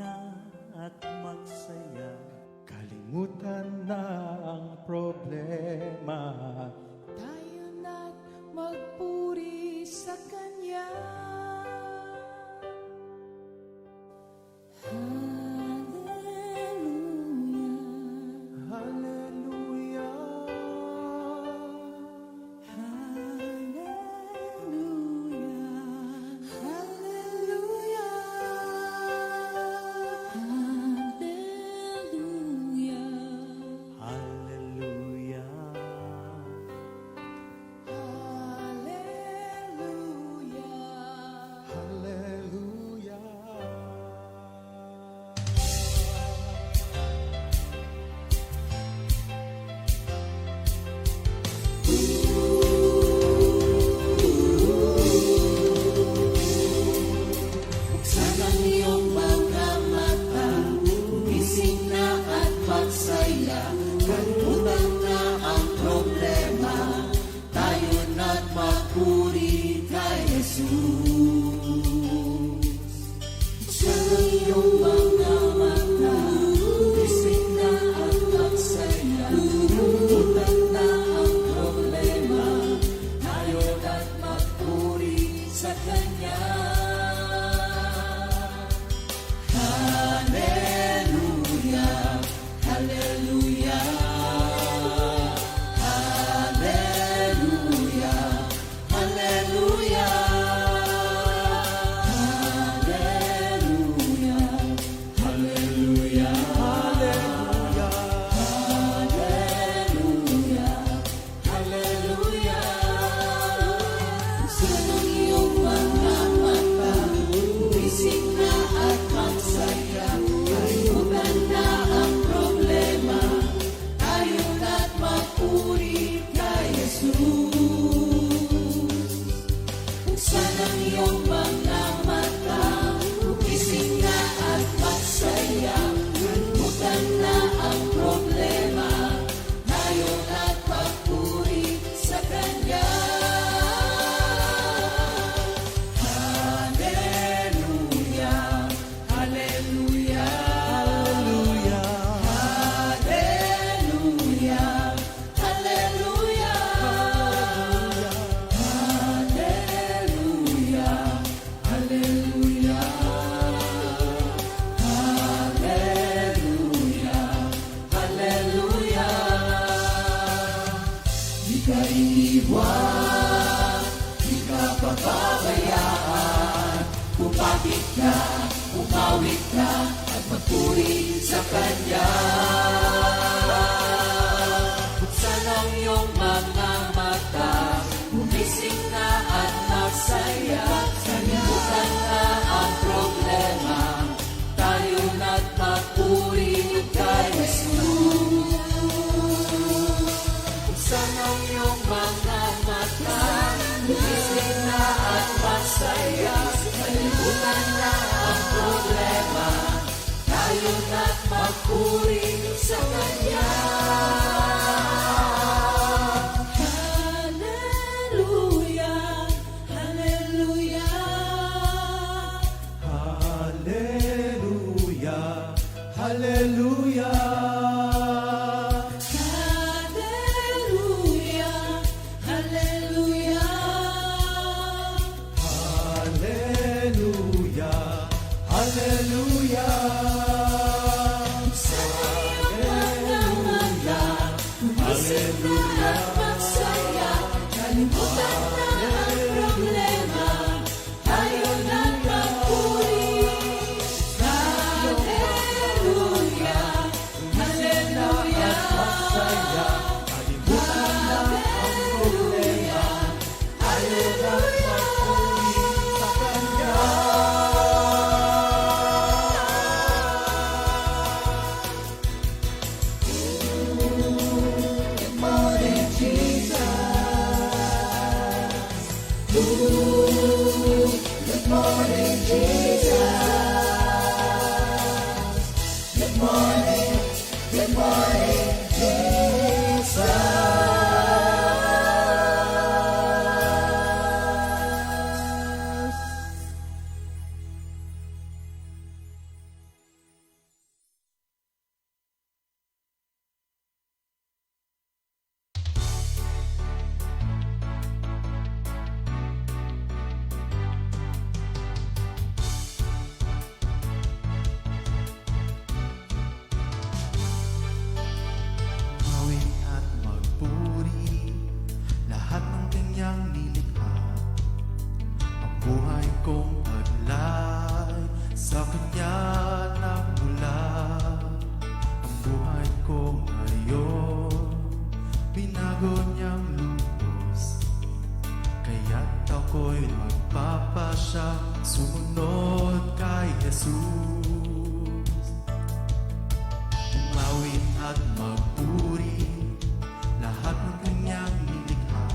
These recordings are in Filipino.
na at magsaya. Kalimutan na ang problema. Tayo na't magpuri sa Kanya. Hallelujah. Pumapit ka, pumawit ka, at magpuri sa Kanya. Buksan ang iyong mga mata, gumising na at magsaya. Kalimutan na ang problema, tayo na't magpuri kay Jesus. Buksan ang iyong mga mata, gumising na at magsaya. Kalimutan na ang problema, tayo na't magpuri sa Kanya. Hallelujah, hallelujah. Hallelujah. Hallelujah. at magpuri lahat ng kanyang nilikha.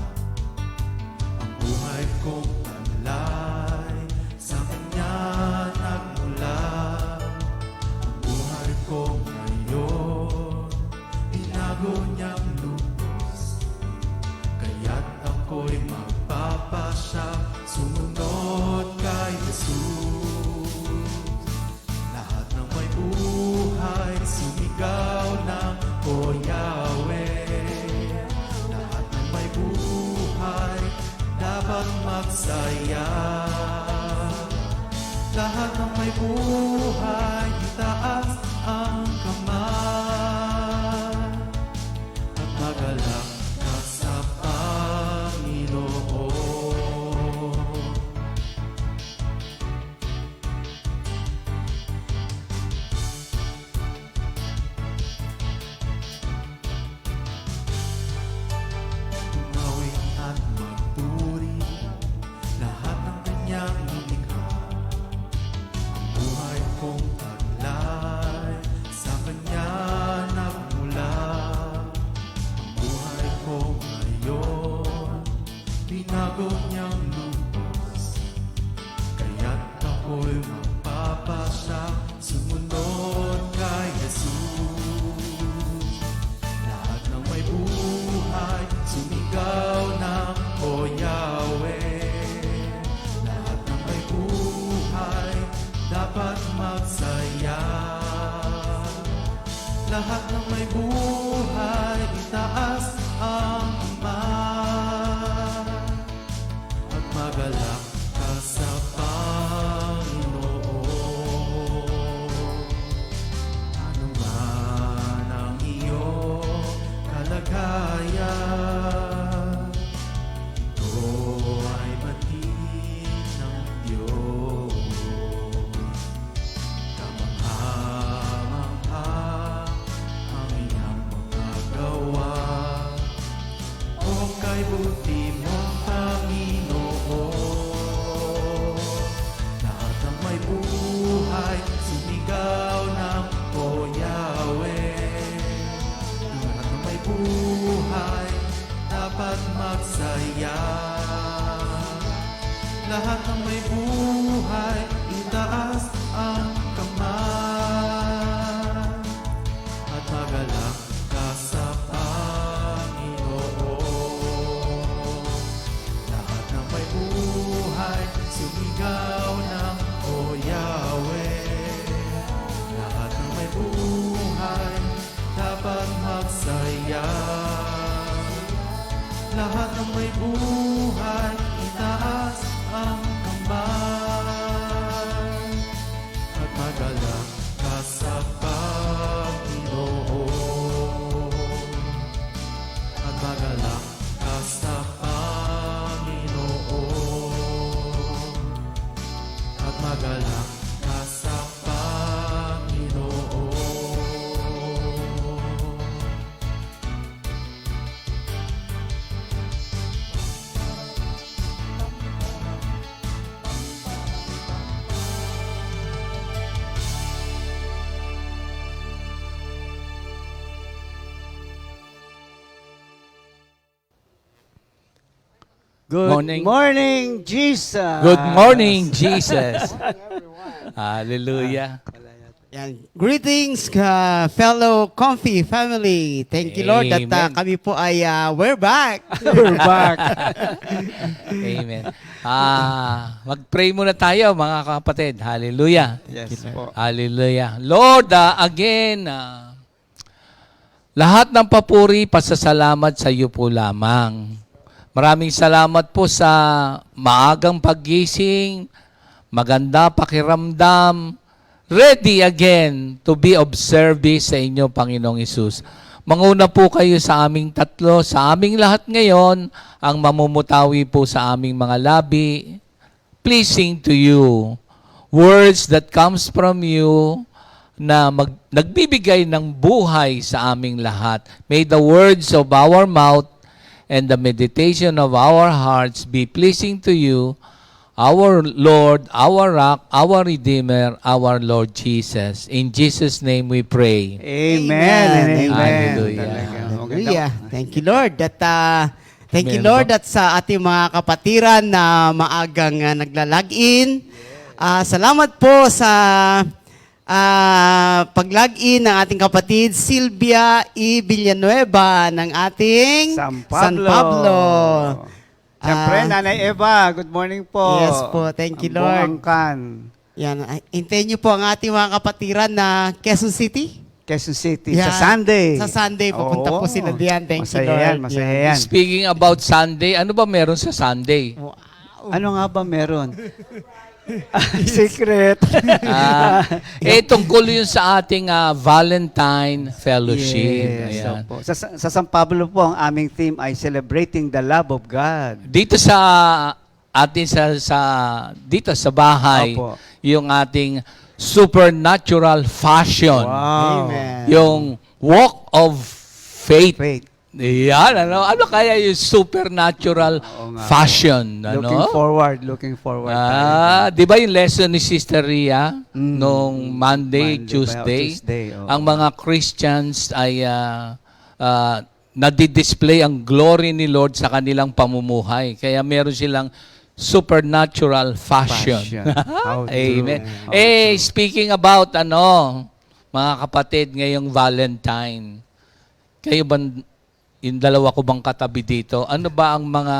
Ang buhay kong talay sa kanya nagmula. Ang buhay ko ngayon binago niyang lubos. Kaya't ako'y magpapasya sumunod kay Jesus. Lahat ng may buhay sumigaw ng O Yahweh. Lahat ng may buhay dapat magsaya. Lahat ng may buhay itaas ang kamay at magalak ka sa Panginoon. Tumawid at magpuri lahat ng kanyang nilikha. Ang buhay kong taglay sa kanya nagmula. Ang buhay ko ngayon binago niyang lubos. Kaya't ako'y magpapasya sumunod kay Jesus. Lahat ng may buhay sumigaw ng O Yahweh. Lahat ng may buhay dapat magsaya. Lahat ng may buhay itaas ang kamay at magalak ka sa Panginoon. Ano man ang iyong kalagayan, ito ay batid ng Diyos. Kamangha-mangha ang iyang mga gawa. O kay buti mong Panginoon. Lahat ng may buhay sumigaw ng O Yahweh. Lahat ng may buhay dapat magsaya. Lahat ng may buhay itaas ang kamay at magalak ka sa Panginoon. Lahat ng may buhay sumigaw ng O Yahweh. Lahat ng may buhay dapat magsaya. Lahat ng may buhay itaas ang kamay at magalak ka sa Panginoon. At magalak ka sa Panginoon. At magalak ka sa Panginoon. Good Morning. morning, Jesus. Good morning, Jesus. Hallelujah. Yan. Greetings, fellow Comfy family. Thank you, Lord, that Amen. kami po ay we're back. We're back. Amen. Mag-pray muna tayo, mga kapatid. Hallelujah. Yes, po. Hallelujah. Lord, again, lahat ng papuri, pasasalamat sa iyo po lamang. Maraming salamat po sa maagang paggising, maganda pakiramdam, ready again to be of service sa inyo, Panginoong Hesus. Manguna po kayo sa aming tatlo, sa aming lahat ngayon, ang mamumutawi po sa aming mga labi, pleasing to you. Words that comes from you na nagbibigay ng buhay sa aming lahat. May the words of our mouth and the meditation of our hearts be pleasing to you, our Lord, our rock, our Redeemer, our Lord Jesus. In Jesus' name we pray. Amen and amen. Hallelujah. Talaga. Hallelujah. Thank you, Lord. Thank you, Meron Lord, ba? at sa ating mga kapatiran na maagang nagla-log-in. Salamat po sa pag-log-in ng ating kapatid Sylvia E. Villanueva ng ating San Pablo. Siyempre, Ah, Nanay Eva, good morning po. Yes po, thank you, Ang Lord. buong angkan. Yan, hintayin niyo po ang ating mga kapatiran na Quezon City. Quezon City, Yan. sa Sunday. Sa Sunday, pupunta po sila diyan. Thank you, masaya Lord. Yan, masaya yan. Speaking about Sunday, ano ba meron sa Sunday? Wow. Ano nga ba meron? Secret. Tungkol yun sa ating Valentine Fellowship. Yes, Ayan. opo. Sa San Pablo po, ang aming theme ay Celebrating the Love of God. Dito sa atin dito sa bahay, Opo. yung ating supernatural fashion. Wow. Amen. Yung walk of faith. Faith. Yan, ano kaya yung supernatural Oo nga. fashion? Ano? Looking forward. Di ba yung lesson ni Sister Ria nung Monday, Monday, Tuesday? oo. Ang mga Christians ay nadi-display ang glory ni Lord sa kanilang pamumuhay. Kaya meron silang supernatural fashion. How true. Amen. How Speaking about mga kapatid, ngayong Valentine, kayo ba, yung dalawa ko bang katabi dito, ano ba ang mga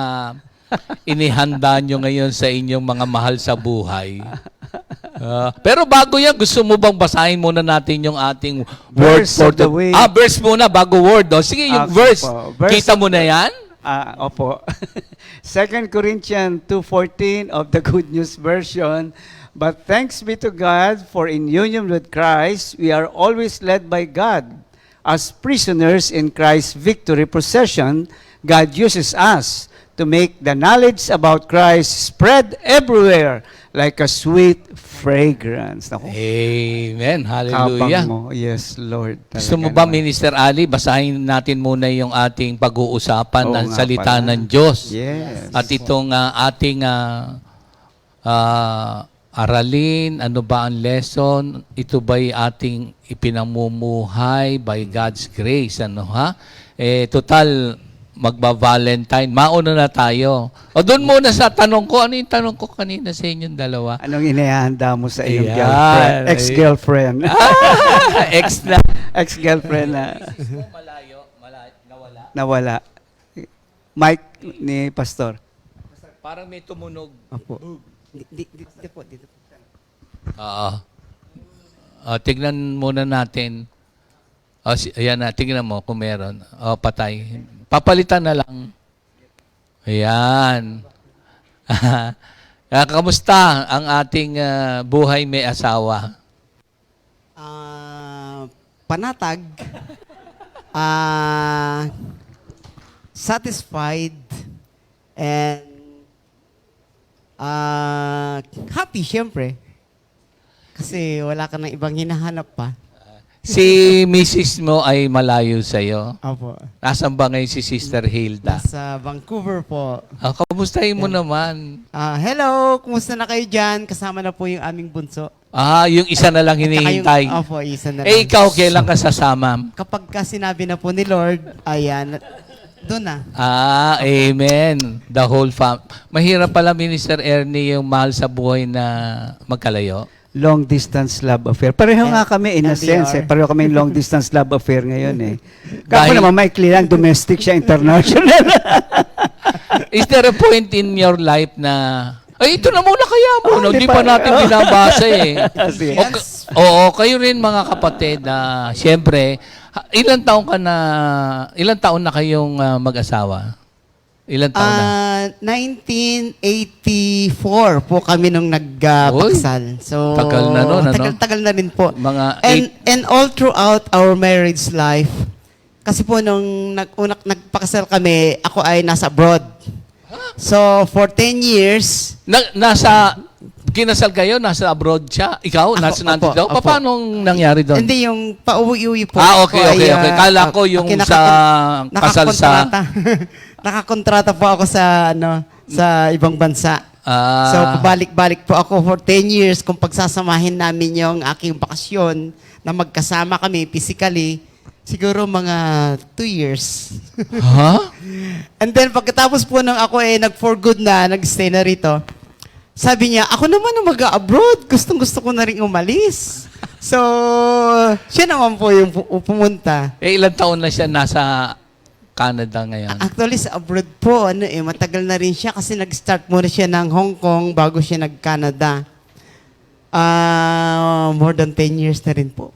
inihanda nyo ngayon sa inyong mga mahal sa buhay? Pero bago yan, gusto mo bang basahin muna natin yung ating word Verse for of the week. verse muna bago word. Sige, yung verse. Verse Kita mo na yan? Opo. 2 Corinthians 2:14 of the Good News Version. But thanks be to God, for in union with Christ, we are always led by God. As prisoners in Christ's victory procession, God uses us to make the knowledge about Christ spread everywhere like a sweet fragrance. Naku, Amen. kabang Hallelujah. mo. Yes, Lord. Gusto mo Talaga ba, naman. Minister Ali, basahin natin muna yung ating pag-uusapan Oo ng nga salita pala. ng Diyos. Yes. At itong ating aralin, ano ba ang lesson? Ito ba'y ating ipinamumuhay by God's grace? Ano ha? Total, magba-Valentine. Mauna na tayo. O doon muna sa tanong ko. Ano yung tanong ko kanina sa inyong dalawa? Anong inihahanda mo sa iyong Ayan. girlfriend? Ex-girlfriend. Ex na. Ex-girlfriend na Malayo, nawala. nawala. Mike ni Pastor. Parang may tumunog. Opo. Dito po. Oo. Tignan muna natin. Ayan na, tignan mo kung meron. Patay. Papalitan na lang. Ayan. Kamusta ang ating buhay may asawa? Panatag. Satisfied. And happy, syempre. Kasi wala ka ng ibang hinahanap pa. Si Mrs. mo ay malayo sa'yo. Opo. Nasaan ba ngayon si Sister Hilda? Sa Vancouver po. Kamustahin mo naman. Hello, kumusta na kayo dyan? Kasama na po yung aming bunso. Yung isa na lang hinihintay. Opo, isa na lang. Ikaw, kailan ka sasama? Kapag ka sinabi na po ni Lord, ayan, doon na. Amen. The whole Mahirap pala, Minister Ernie, yung mahal sa buhay na magkalayo. Long distance love affair. Pareho nga kami in a LDR. sense. Pareho kami long distance love affair ngayon eh. Kako Dahil- naman maikli lang, domestic siya, international. Is there a point in your life na, ito na muna kaya mo. Hindi pa natin binabasa eh. Sige. Oo, kayo rin mga kapatid, siyempre, ilang taon na kayong mag-asawa? Ilang taon na? 1984 po kami nung nagpaksal. So, tagal na nun, ano? Tagal na rin po. Mga And all throughout our marriage life, kasi po nung nagpakasal kami, ako ay nasa abroad. So, for 10 years, Kinasal kayo, nasa abroad siya. Ikaw, nasa Opo, nandito. opo. Paano nangyari doon? hindi yung pauwi-uwi po. Okay. Kala ko yung sa kasal sa... Nakakontrata po ako sa sa ibang bansa. So, pabalik-balik po ako for 10 years kung pagsasamahin namin yung aking bakasyon na magkasama kami physically, siguro mga 2 years. Ha? And then, pagkatapos po nung ako nag-for good na, nag-stay na rito, sabi niya, ako naman ang mag-abroad. Gustong-gusto ko na rin umalis. So, siya naman po yung pumunta. Ilang taon na siya nasa Canada ngayon? Actually, sa abroad po, matagal na rin siya kasi nag-start muna siya ng Hong Kong bago siya nag-Canada. More than 10 years na rin po.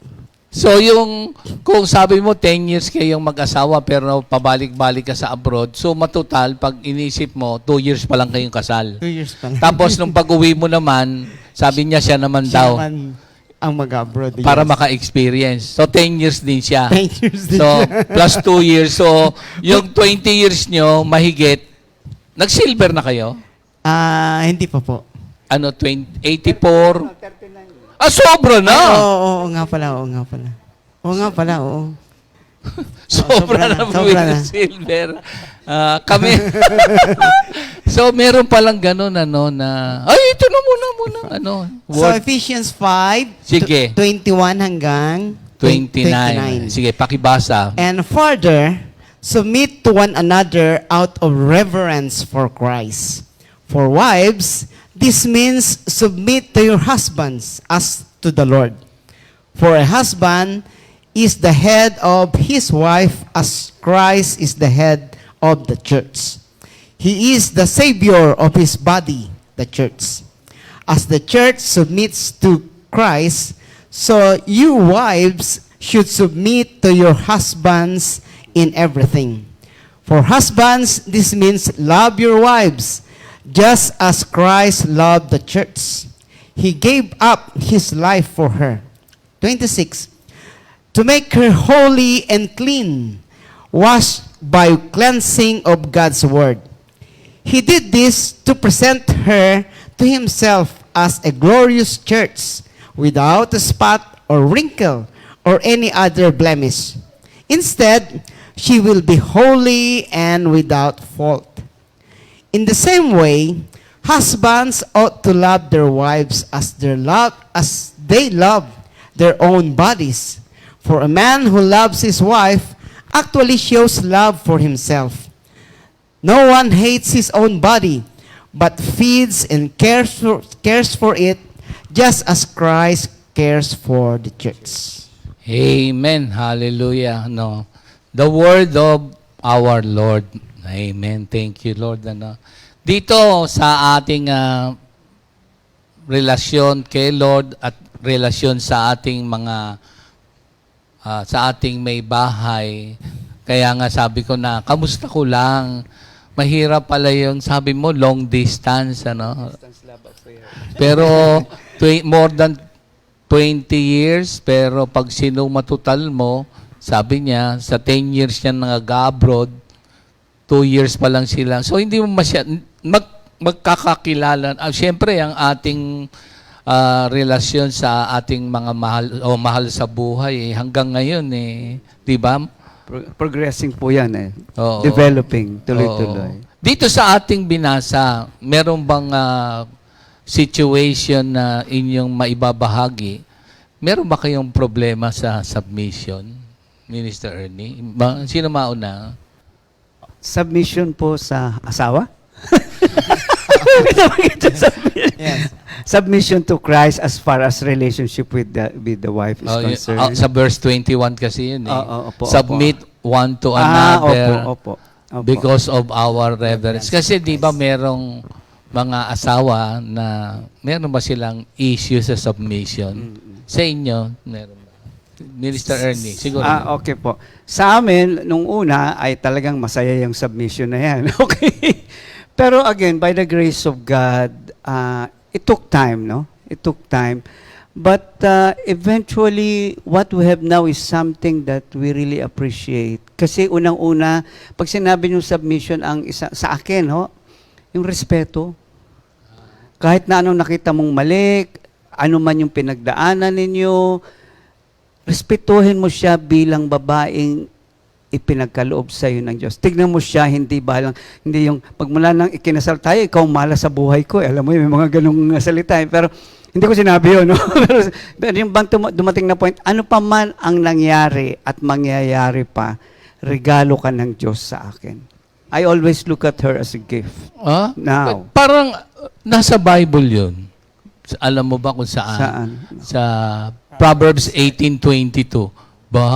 So yung, kung sabi mo 10 years kayong mag-asawa pero pabalik-balik ka sa abroad, so matotal, pag inisip mo, 2 years pa lang kayong kasal. 2 years pa lang. Tapos nung pag-uwi mo naman, sabi niya siya naman Siya daw, naman ang mag-abroad. para yes. maka-experience. So 10 years din siya. 10 years din So siya. plus 2 years. So yung 20 years nyo, mahigit, nag-silver na kayo? Hindi pa po. Ano, 84? Sobra na! Oo nga pala, oo nga pala. Oo nga pala, oo. Sobra na sobra na. silver. Kami. So, meron palang ganun, ano, na, ay, ito na muna, ano, So, word Ephesians 5, Sige. 21 hanggang 29. Sige, pakibasa. And further, submit to one another out of reverence for Christ. For wives, this means submit to your husbands as to the Lord. For a husband is the head of his wife as Christ is the head of the church. He is the Savior of his body, the church. As the church submits to Christ, so you wives should submit to your husbands in everything. For husbands, this means love your wives, just as Christ loved the church. He gave up his life for her. 26. To make her holy and clean, washed by cleansing of God's word. He did this to present her to himself as a glorious church, without a spot or wrinkle or any other blemish. Instead, she will be holy and without fault. In the same way, husbands ought to love their wives as they love their own bodies. For a man who loves his wife actually shows love for himself. No one hates his own body, but feeds and cares for it, just as Christ cares for the church. Amen. Hallelujah. No. The word of our Lord. Amen. Thank you, Lord. Ano. Dito sa ating relasyon kay Lord at relasyon sa ating mga sa ating may bahay. Kaya nga sabi ko na, kamusta ko lang? Mahirap pala yung sabi mo, long distance, ano? Pero more than 20 years, pero pag sinumatotal mo, sabi niya, sa 10 years niya nag-abroad, 2 years pa lang sila. So, hindi mo magkakakilala. Siyempre, ang ating relasyon sa ating mga mahal sa buhay, hanggang ngayon, di ba? Progressing po yan Oo. Developing, tuloy-tuloy. Oo. Dito sa ating binasa, meron bang situation na inyong maibabahagi? Meron ba kayong problema sa submission, Minister Ernie? Sino mauna? Submission po sa asawa? Yes. Submission to Christ as far as relationship with the wife is concerned. Sa verse 21 kasi yun Opo, Submit one to another Opo. because of our reverence. Kasi di ba merong mga asawa na meron ba silang issue sa submission? Sa inyo, meron ba? Minister Ernie, siguro. Okay po. Sa amin, nung una, ay talagang masaya yung submission na yan. Okay? Pero again, by the grace of God, it took time, no? It took time. But eventually, what we have now is something that we really appreciate. Kasi unang-una, pag sinabi yung submission, ang isa, sa akin, yung respeto. Kahit na anong nakita mong mali, ano man yung pinagdaanan ninyo, respetuhin mo siya bilang babaeng ipinagkaloob sa iyo ng Diyos. Tignan mo siya, hindi yung pagmula nang ikinasal tayo, ikaw mala sa buhay ko. Alam mo, may mga ganung salita. Pero hindi ko sinabi yun, no? pero yung bang dumating na point, ano pa man ang nangyari at mangyayari pa, regalo ka ng Diyos sa akin. I always look at her as a gift. Ah? Now. Parang nasa Bible yun. Alam mo ba kung saan? Saan? Sa Proverbs 18:22. Ba?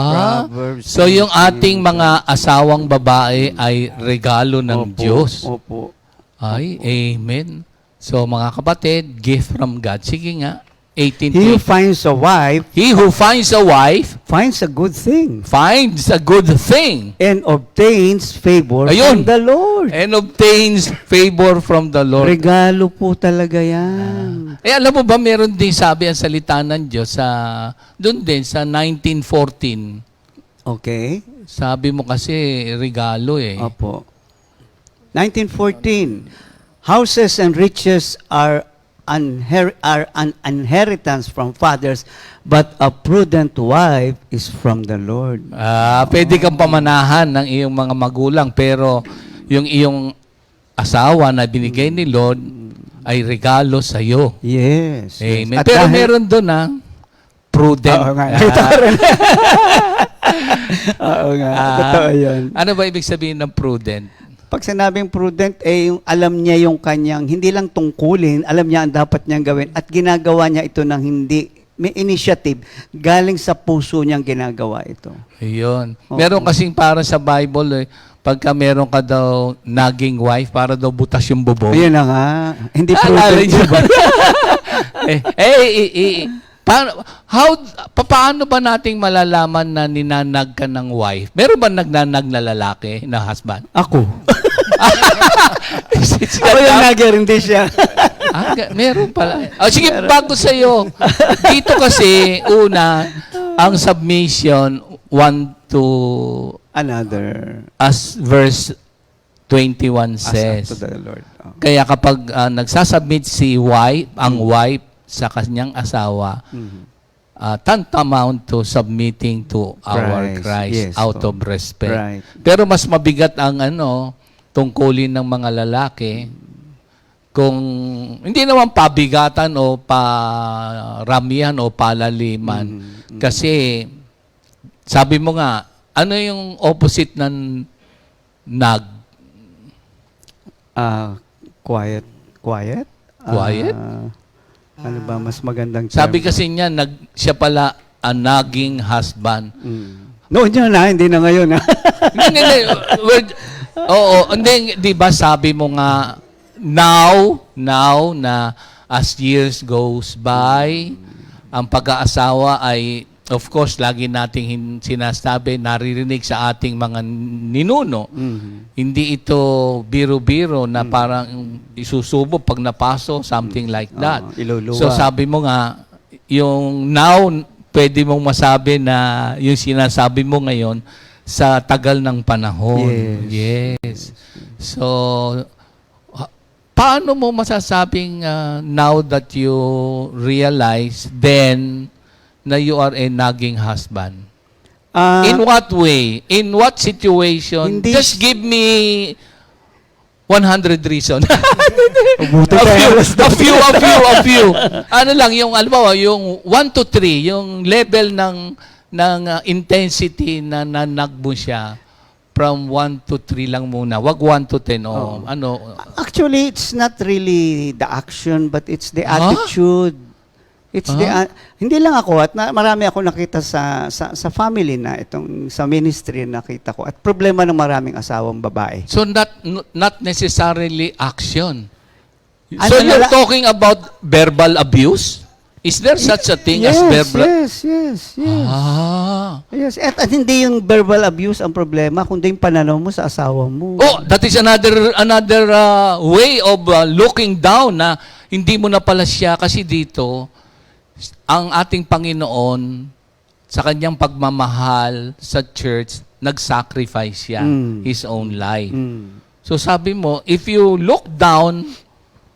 Proverbs So yung ating mga asawang babae ay regalo ng Opo, Diyos. Opo. Ay, amen. So mga kapatid, gift from God. Sige nga. He 18:22. who finds a wife He who finds a wife finds a good thing finds a good thing and obtains favor Ayun. from the Lord. and obtains favor from the Lord. Regalo po talaga yan. Alam mo ba, meron din sabi ang salita ng Diyos sa, doon din sa 19:14. Okay? Sabi mo kasi regalo eh. Opo. 19:14. Houses and riches are an inheritance from fathers, but a prudent wife is from the Lord. Pwede kang pamanahan ng iyong mga magulang, pero yung iyong asawa na binigay ni Lord ay regalo sa iyo. Yes. Amen. At Pero dahil- meron doon prudent. Oo nga. Ito rin. Oo nga. Totoo yun. Ano ba ibig sabihin ng prudent? Pag sinabing prudent, yung alam niya yung kanyang, hindi lang tungkulin, alam niya ang dapat niyang gawin at ginagawa niya ito ng hindi, may initiative, galing sa puso niyang ginagawa ito. Ayun. Oo. Meron kasing para sa Bible, pagka meron ka daw naging wife, para daw butas yung bubong. Ayun na nga. Hindi Alala prudent. niyo ba? Paano ba nating malalaman na ninanag ka ng wife? Meron ba nagnanag na lalaki, na husband? Ako. Ako yung nagger, hindi siya. Meron pala. Sige, bago sa'yo. Dito kasi, una, ang submission, 1 to, Another. as verse 21 As says. unto the Lord. Oh. Kaya kapag nagsasubmit si wife, ang wife sa kanyang asawa, tantamount to submitting to our Christ Yes, out po. of respect. Right. Pero mas mabigat ang tungkulin ng mga lalaki kung hindi naman pabigatan o paramihan o palaliman. Kasi sabi mo nga, ano yung opposite ng nag? Quiet. Quiet? Quiet? Ano ba mas magandang term? Sabi kasi niya, siya pala ang naging husband. Noon niya na, hindi na ngayon. Hindi. Oo, hindi, di ba sabi mo nga, now na as years goes by, ang pag-aasawa ay, of course, lagi nating sinasabi, naririnig sa ating mga ninuno. Hindi ito biro-biro na parang isusubo pag napaso, something like that. Iluluwa. So sabi mo nga, yung now, pwede mong masabi na yung sinasabi mo ngayon sa tagal ng panahon. Yes. So, paano mo masasabing now that you realize then na you are a naging husband? In what way? In what situation? Hindi- Just give me 100 reasons. Buti a few. Ano lang, yung, alam mo, yung 1 to 3, yung level ng intensity na nanagbo siya, from 1 to 3 lang muna. Wag 1 to 10. Actually, it's not really the action, but it's the Huh? attitude. It's hindi lang ako at marami ako nakita sa family na itong sa ministry nakita ko at problema ng maraming asawang babae. So, not necessarily action. Ano So, you're nala- talking about verbal abuse? Is there such a thing as verbal? Yes. Yes, at hindi yung verbal abuse ang problema, kundi yung pananaw mo sa asawa mo. Oh, that is another way of looking down na hindi mo na pala siya kasi dito ang ating Panginoon sa kanyang pagmamahal sa church nag-sacrifice siya his own life. So sabi mo, if you look down,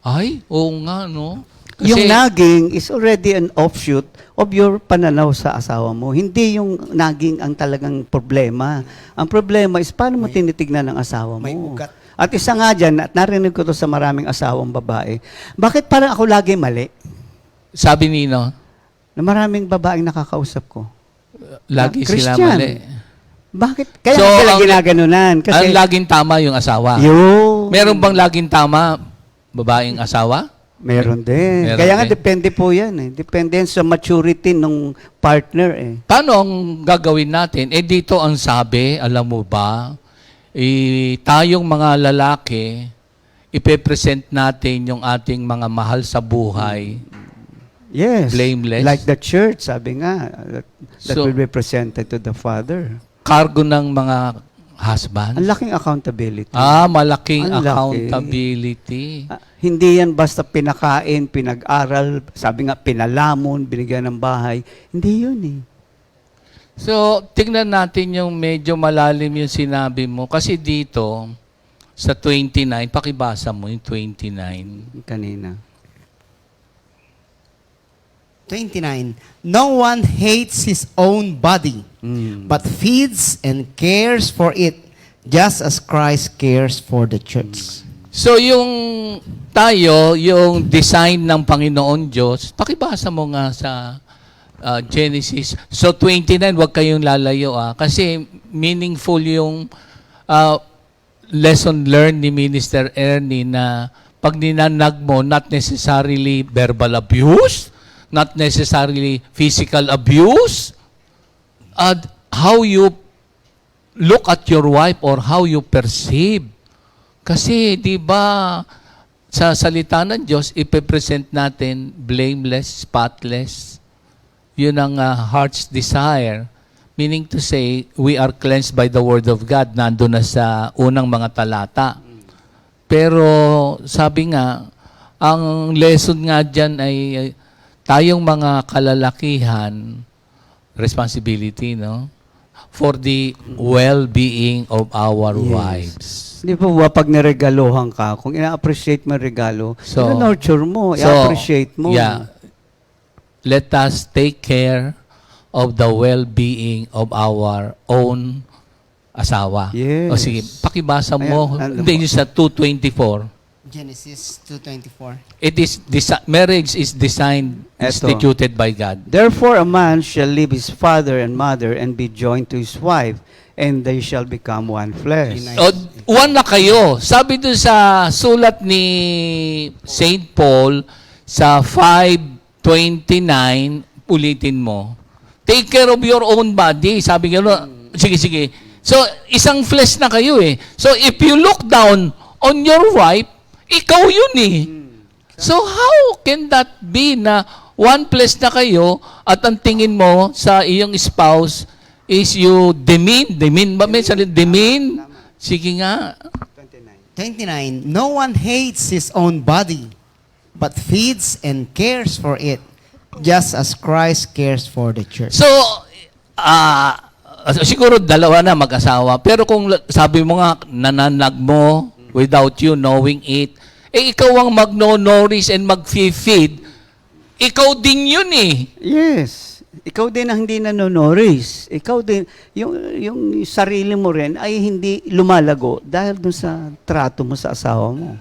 ay, oo nga, no? Kasi- yung naging is already an offshoot of your pananaw sa asawa mo. Hindi yung naging ang talagang problema. Ang problema is paano mo tinitignan ng asawa mo. May ugat. At isa nga dyan, at narinig ko to sa maraming asawang babae, bakit parang ako lagi mali? Sabi nino, Na maraming babaeng nakakausap ko. lagi sila Christian. mali. Bakit? Kaya So, sila ang- ginaganunan. Ang Kasi, laging tama yung asawa. yun. Meron bang laging tama babaeng asawa? Meron din. Meron Kaya nga, din. depende po yan eh. Depende yan sa maturity ng partner eh. Paano ang gagawin natin? Dito ang sabi, alam mo ba, tayong mga lalaki, ipepresent natin yung ating mga mahal sa buhay. Yes. Blameless. Like the church, sabi nga, that So- will be presented to the Father. Cargo ng mga husband. Ang laking accountability. Malaking Ang laki. accountability. Hindi yan basta pinakain, pinag-aral, sabi nga, pinalamon, binigyan ng bahay. Hindi yun eh. So, tingnan natin yung medyo malalim yung sinabi mo. Kasi dito, sa 29, pakibasa mo yung 29. Kanina. 29. No one hates his own body, but feeds and cares for it, just as Christ cares for the church. So, yung tayo, yung design ng Panginoon Diyos, pakibasa mo nga sa Genesis. So, 29, wag kayong lalayo kasi meaningful yung lesson learned ni Minister Ernie na pag ninanag mo, not necessarily verbal abuse, not necessarily physical abuse, how you look at your wife or how you perceive. Kasi, di ba, sa salita ng Diyos, ipepresent natin blameless, spotless. Yun ang heart's desire. Meaning to say, we are cleansed by the Word of God. Nandun na sa unang mga talata. Pero, sabi nga, ang lesson nga dyan ay tayong mga kalalakihan, responsibility, no? For the well-being of our wives. Hindi po ba pag niregaluhan ka, kung ina-appreciate mo yung regalo, So- ina-nurture mo, i-appreciate mo. Yeah. Let us take care of the well-being of our own asawa. Yes. O sige, pakibasa mo. Ayan, Hindi, yung sa 2:24. Genesis 2:24. It is marriage is designed, Eto. instituted by God. Therefore, a man shall leave his father and mother and be joined to his wife, and they shall become one flesh. Nice. O, one na kayo. Sabi doon sa sulat ni St. Paul sa 5:29, ulitin mo. Take care of your own body. Sabi nga, sige. So, isang flesh na kayo eh. So, if you look down on your wife, ikaw yun eh. So, how can that be na one flesh na kayo at ang tingin mo sa iyong spouse is you demean ba? May salita, demean? Sige nga. 29. No one hates his own body, but feeds and cares for it, just as Christ cares for the church. So, siguro dalawa na mag-asawa. Pero kung sabi mo nga, nananag mo without you knowing it, ikaw ang magno-nourish and mag-feed, ikaw din yun eh. Yes. Ikaw din ang hindi nanonourish. Ikaw din, yung sarili mo rin ay hindi lumalago dahil dun sa trato mo sa asawa mo.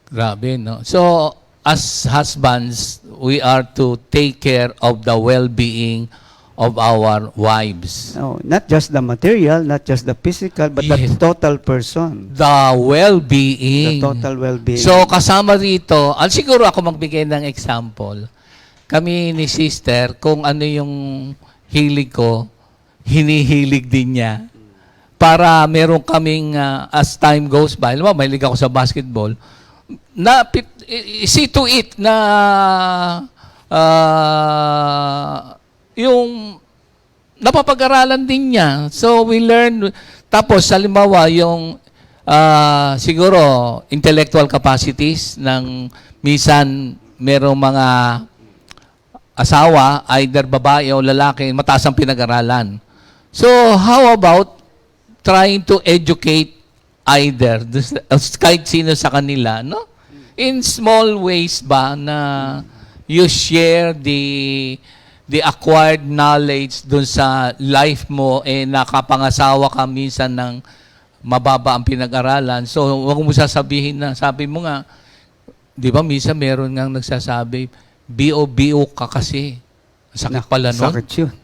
Grabe, no? So, as husbands, we are to take care of the well-being of our wives. No, not just the material, not just the physical, but Yes. the total person. The well-being. The total well-being. So, kasama rito, siguro ako magbigay ng example. Kami ni sister, kung ano yung hilig ko, hinihilig din niya. Para meron kaming, as time goes by, alam mo, mahilig ako sa basketball, see to it na yung napapag-aralan din niya. So, we learn. Tapos, halimbawa, yung siguro intellectual capacities ng minsan merong mga asawa, either babae o lalaki, mataas ang pinag-aralan. So, how about trying to educate either, kahit sino sa kanila, no? In small ways ba na you share the acquired knowledge dun sa life mo, nakapangasawa ka minsan ng mababa ang pinag-aralan. So, huwag mo sasabihin na, sabi mo nga, di ba minsan meron nga nagsasabi, BO ka kasi. Sakit pala nun. Sakit yun.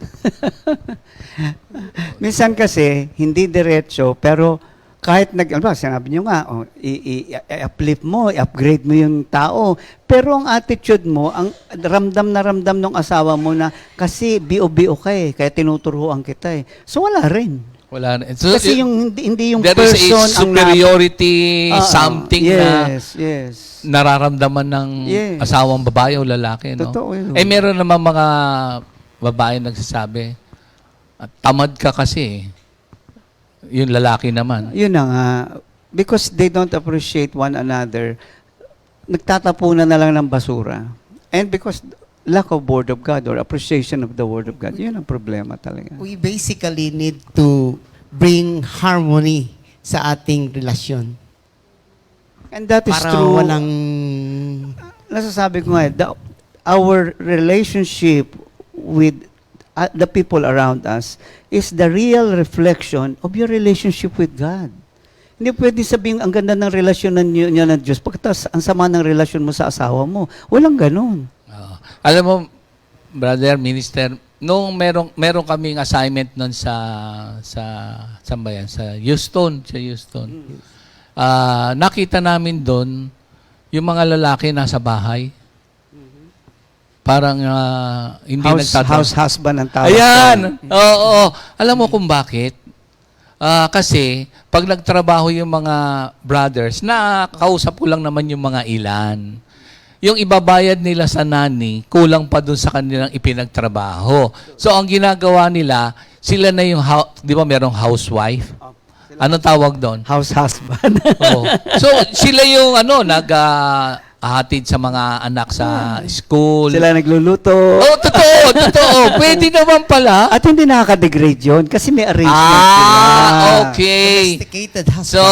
Minsan kasi, hindi diretso, pero kahit sinabi nyo nga, i-uplift mo, i-upgrade mo yung tao. Pero ang attitude mo, ang ramdam na ramdam ng asawa mo na, kasi BO ka kaya tinuturuan kita So wala rin. Wala na. So, Kasi hindi yung there person is a superiority something na yes. nararamdaman ng Yes. asawang babae o lalaki, no? Totoo yun. Meron naman mga babae nagsasabi, tamad ka kasi. Yung lalaki naman. Yun na nga. Because they don't appreciate one another, nagtatapunan na lang ng basura. And because lack of Word of God or appreciation of the Word of God, yun ang problema talaga. We basically need to bring harmony sa ating relasyon. And that is Para true. walang... Nasasabi ko nga, our relationship with the people around us is the real reflection of your relationship with God. Hindi pwede sabihin, ang ganda ng relasyon niyo ng Diyos, pagkatapos ang sama ng relasyon mo sa asawa mo. Walang ganun. Alam mo, brother, minister, nung meron kaming assignment nun saan ba yan? Sa Houston. Nakita namin doon yung mga lalaki nasa bahay. Parang hindi House husband ang tawag. Ayan! Oo. Alam mo kung bakit? Kasi pag nagtrabaho yung mga brothers, kausap ko lang naman yung mga ilan. Yung ibabayad nila sa nanny, kulang pa dun sa kanilang ipinagtrabaho. So, ang ginagawa nila, sila na yung, di ba merong housewife? Anong tawag doon? House husband. Oo. So, sila yung hatid sa mga anak sa school. Sila nagluluto. Oh, totoo. Pwede naman pala. At hindi nakaka-degrade yun kasi may arrangement sila. Okay. Domesticated husband. So,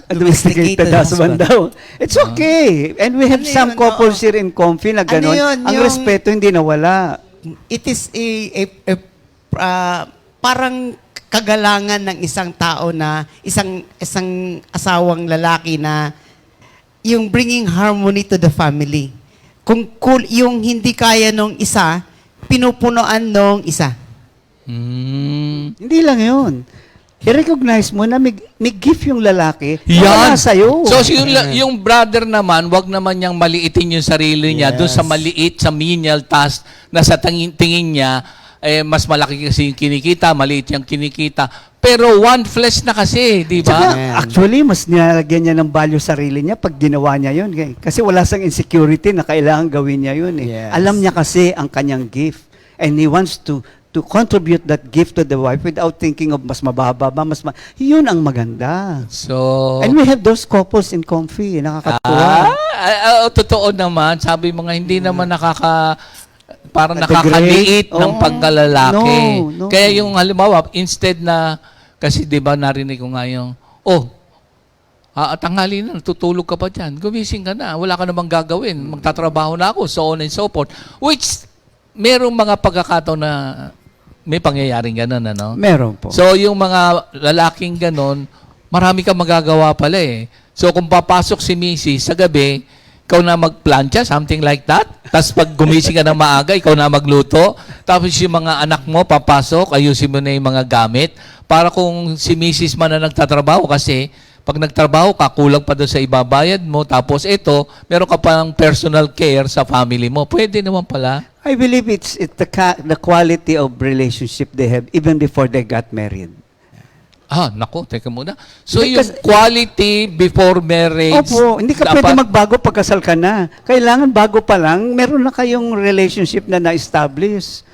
Domesticated husband daw. It's okay. And we have Ano some yun? couples here in Comfy na gano'n. yun? Ang Yung- respeto hindi nawala. It is parang kagalangan ng isang tao na isang asawang lalaki na yung bringing harmony to the family. Kung yung hindi kaya nung isa, pinupunuan nung isa. Hindi lang yun. I-recognize mo na may gift yung lalaki na Yan. wala sa'yo. So, yung brother naman, wag naman niyang maliitin yung sarili niya doon sa maliit, sa menial task na sa tingin niya, mas malaki kasi yung kinikita, maliit yung kinikita. Pero one flesh na kasi, di Tsaka, ba? actually, mas nilagyan niya ng value sarili niya pag ginawa niya yun. Kasi wala sang insecurity na kailangan gawin niya yun. Yes. Alam niya kasi ang kanyang gift. And he wants to contribute that gift to the wife without thinking of mas mababa ba, yun ang maganda. So, And we have those couples in Comfy. Nakakatuwa. totoo naman. Sabi mo nga, hindi naman parang Category. nakakaliit ng Oo. pagkalalaki. No. Kaya yung halimbawa, instead na, kasi di ba narinig ko nga yung, tanghali na, tutulog ka pa dyan. Gumising ka na, wala ka namang gagawin. Magtatrabaho na ako, so on and so forth. Which, merong mga pagkakataon na may pangyayaring ganun, ano? Meron po. So, yung mga lalaking ganon, marami kang magagawa pala eh. So, kung papasok si Mrs. sa gabi, ikaw na magplancha, something like that. Tapos pag gumising ka ng maaga, ikaw na magluto. Tapos yung mga anak mo, papasok, ayusin mo na yung mga gamit. Para kung si Mrs. man na nagtatrabaho, kasi pag nagtrabaho ka, kulang pa doon sa ibabayad mo. Tapos ito, meron ka pang personal care sa family mo. Pwede naman pala. I believe it's the quality of relationship they have even before they got married. Nako, teka muna. So, Because- yung quality before marriage, Opo, hindi ka pwede magbago pagkasal ka na. Kailangan bago pa lang, meron na kayong relationship na na-establish.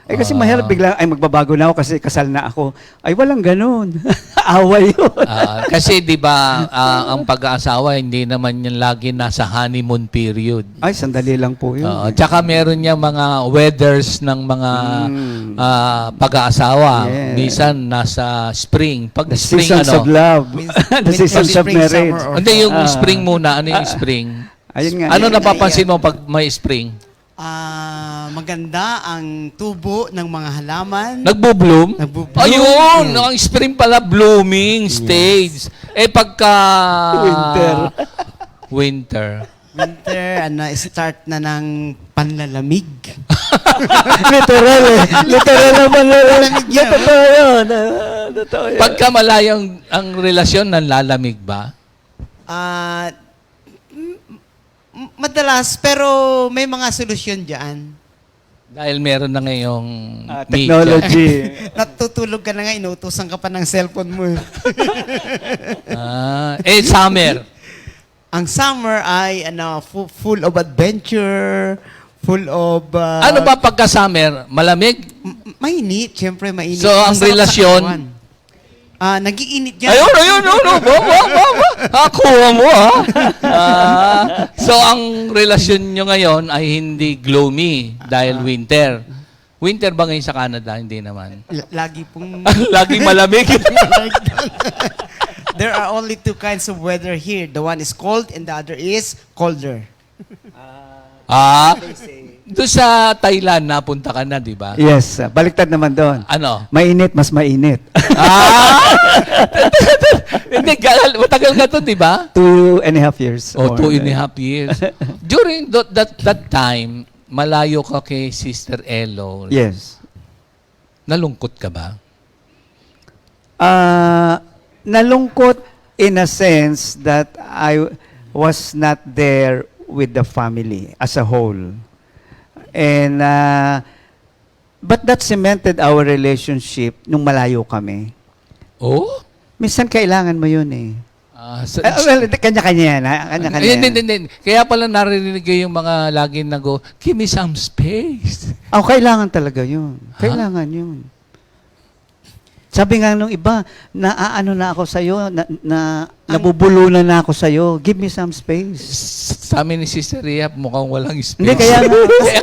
Kasi mahirap biglang, magbabago na ako kasi kasal na ako. Ay, walang ganun. Away yun. Kasi 'di ba ang pag-aasawa hindi naman yan lagi nasa honeymoon period. Ay, sandali lang po yun. Tsaka meron niya mga weathers ng mga pag-aasawa. Yes. Minsan nasa spring. Pag The spring seasons of love. The Winter, seasons of spring, marriage. summer, or Hindi yung spring muna. Ano yung spring? Ayun nga. Ano napapansin mo pag may spring? Maganda ang tubo ng mga halaman. Nagbo-bloom? Nagbo-bloom. Ayun, Yes. ang spring pala blooming stage. Eh pagka winter. Winter, start na ng panlalamig. Literal eh. Literal naman. Malamig yun. Totoo yun. Totoo yun. Pagka malayang ang relasyon, nanlalamig ba? Madalas, pero may mga solusyon dyan. Dahil meron na ngayong media. Technology. Natutulog ka na nga, inutusan ka pa ng cellphone mo. Summer. Ang summer ay full of adventure, full of... Ano ba pagka-summer? Malamig? Mainit, syempre mainit. So, ang Masarap sa relasyon? katawan. Nag-iinit yan. Ayun. Kuha mo, ha? So, ang relasyon nyo ngayon ay hindi gloomy dahil winter. Winter ba ngayon sa Canada? Hindi naman. Lagi pong... Laging malamig. There are only two kinds of weather here. The one is cold and the other is colder. Doon sa Thailand, napunta ka na, di ba? Yes. Baliktad naman doon. Ano? Mainit, mas mainit. Hindi, matagal ka to, di ba? 2.5 years. O, more. 2.5 years. During that time, malayo ka kay Sister Elo. Yes. Nalungkot ka ba? Nalungkot in a sense that I was not there with the family as a whole. And but that cemented our relationship nung malayo kami. Oh? Minsan kailangan mo yun eh. Well, kanya-kanya yan. Kanya-kanya yan. Hindi. Kaya pala narinig ko yung mga lagi go, give me some space. Kailangan talaga yun. Kailangan yun. Sabi nga nung iba, naaano na ako sa'yo, nabubulunan na ako sa'yo, give me some space. Sa amin ni Sister Rhea, mukhang walang space. Hindi, kaya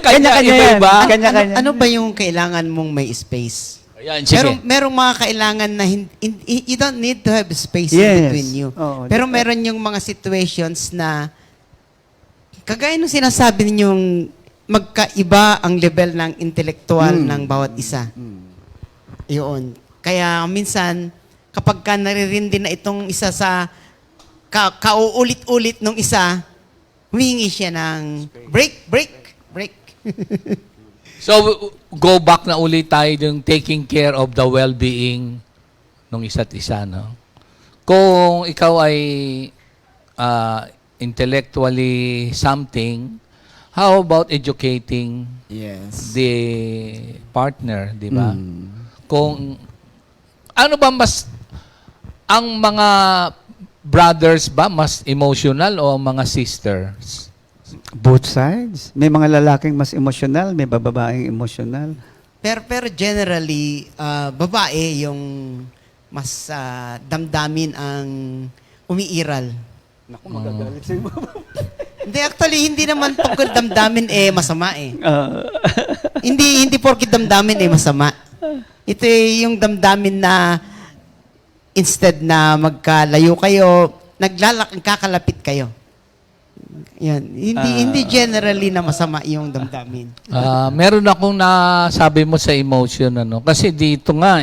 kanya-kanya yan. Iba-iba. Kanya-kanya. Ano ba yung kailangan mong may space? Ayan, sige. Merong mga kailangan na you don't need to have space Yes. between you. Oo, Pero meron yung mga situations na kagaya nung sinasabi ninyong magkaiba ang level ng intelektual ng bawat isa. Yun. Kaya minsan, kapag ka naririndi na itong isa sa kauulit-ulit nung isa, humingi siya ng break. So, go back na ulit tayo yung taking care of the well-being ng isa't isa, no? Kung ikaw ay intellectually something, how about educating Yes. the partner, di ba? Kung ano ba mas ang mga brothers ba mas emotional o ang mga sisters? Both sides. May mga lalaking mas emotional, may babaeng emotional. Pero generally, babae yung mas damdamin ang umiiral. Naku, magagalit sa'yo. Hindi, actually, hindi naman tungkol damdamin masama eh. Hindi porkit damdamin masama. Ito yung damdamin na instead na magkalayo kayo, kakalapit kayo. Yan. Hindi generally na masama yung damdamin. Meron akong nasabi mo sa emotion, ano? Kasi dito nga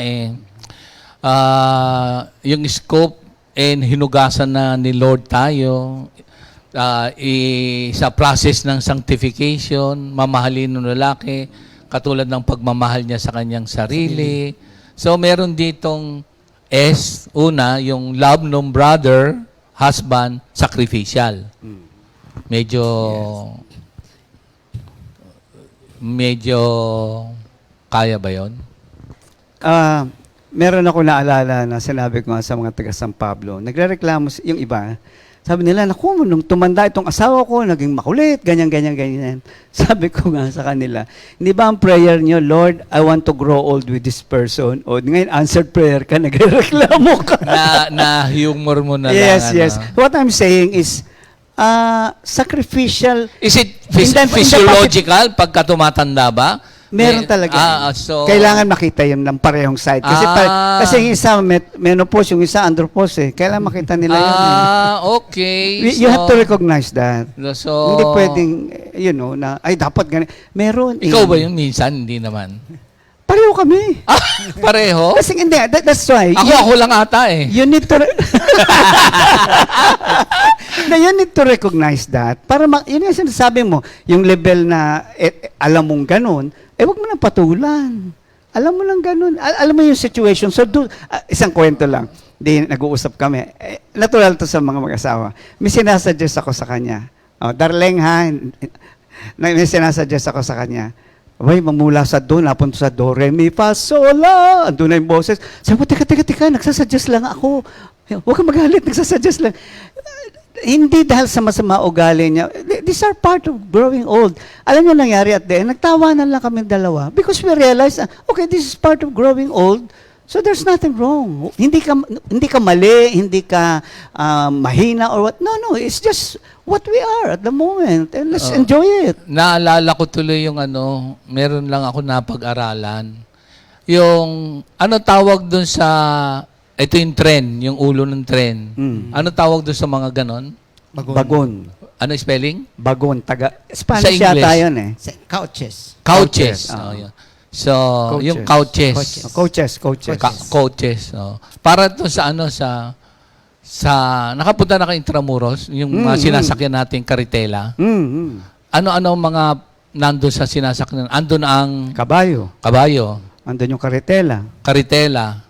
yung scope and hinugasan na ni Lord tayo, sa process ng sanctification, mamahalin ng lalaki, katulad ng pagmamahal niya sa kanyang sarili. So, meron ditong una, yung love ng brother, husband, sacrificial. Medyo kaya ba yon? Meron ako naalala na sinabi ko nga sa mga taga San Pablo. Nagrereklamo yung iba. Sabi nila, naku, nung tumanda itong asawa ko, naging makulit, ganyan. Sabi ko nga sa kanila, hindi ba ang prayer nyo, Lord, I want to grow old with this person? O ngayon, answered prayer ka, nagrereklamo ka. na humor mo na Yes, lang. yes. What I'm saying is, sacrificial. Is it In the physiological pagka tumatanda ba? Meron talaga. So, Kailangan makita yun ng parehong side. Kasi, kasi yung isa menopause, yung isa andropause. Kailangan makita nila yun. okay. You have to recognize that. So, Hindi pwedeng, na, ay, dapat ganun. Meron. Ikaw ba yung minsan? Hindi naman. Pareho kami. Pareho? Kasi hindi, that's why. Ako lang ata eh. You need to you need to recognize that. Para yun yung sinasabi mo, yung level na alam mong ganun, wag mo nang patulan. Alam mo lang ganun. Alam mo yung situation. So, isang kwento lang. Nag-uusap kami. Natural to sa mga mag-asawa. May sinasuggest ako sa kanya. Darling ha, may sinasuggest ako sa kanya. Abay, mamula sa do, napunta sa do, re, mi, fa, sol, la. Andun na yung boses. Sabi ko, teka, nagsasuggest lang ako. Huwag kang magalit, nagsasuggest lang. Hindi dahil sa masama ugali niya. These are part of growing old. Alam niyo nangyari at the end, nagtawanan lang kami dalawa because we realized, okay, this is part of growing old. So there's nothing wrong. Hindi ka mali, hindi ka mahina or what. No, it's just what we are at the moment. And let's enjoy it. Naalala ko tuloy yung meron lang ako napag-aralan. Yung, tawag dun sa, ito yung tren, yung ulo ng tren. Ano tawag dun sa mga ganon? Bagon. Ano spelling? Bagon. Sa Spanish English. yata yun eh. Couches. Couches. Couches. Yun. So, Coaches. yung couches. Coaches. Coaches. Para to sa sa nakapunta na kay Intramuros, yung mga sinasakyan nating karitela. Ano mga nando sa sinasakyan? Andun ang Kabayo. Andun yung karitela. karitela,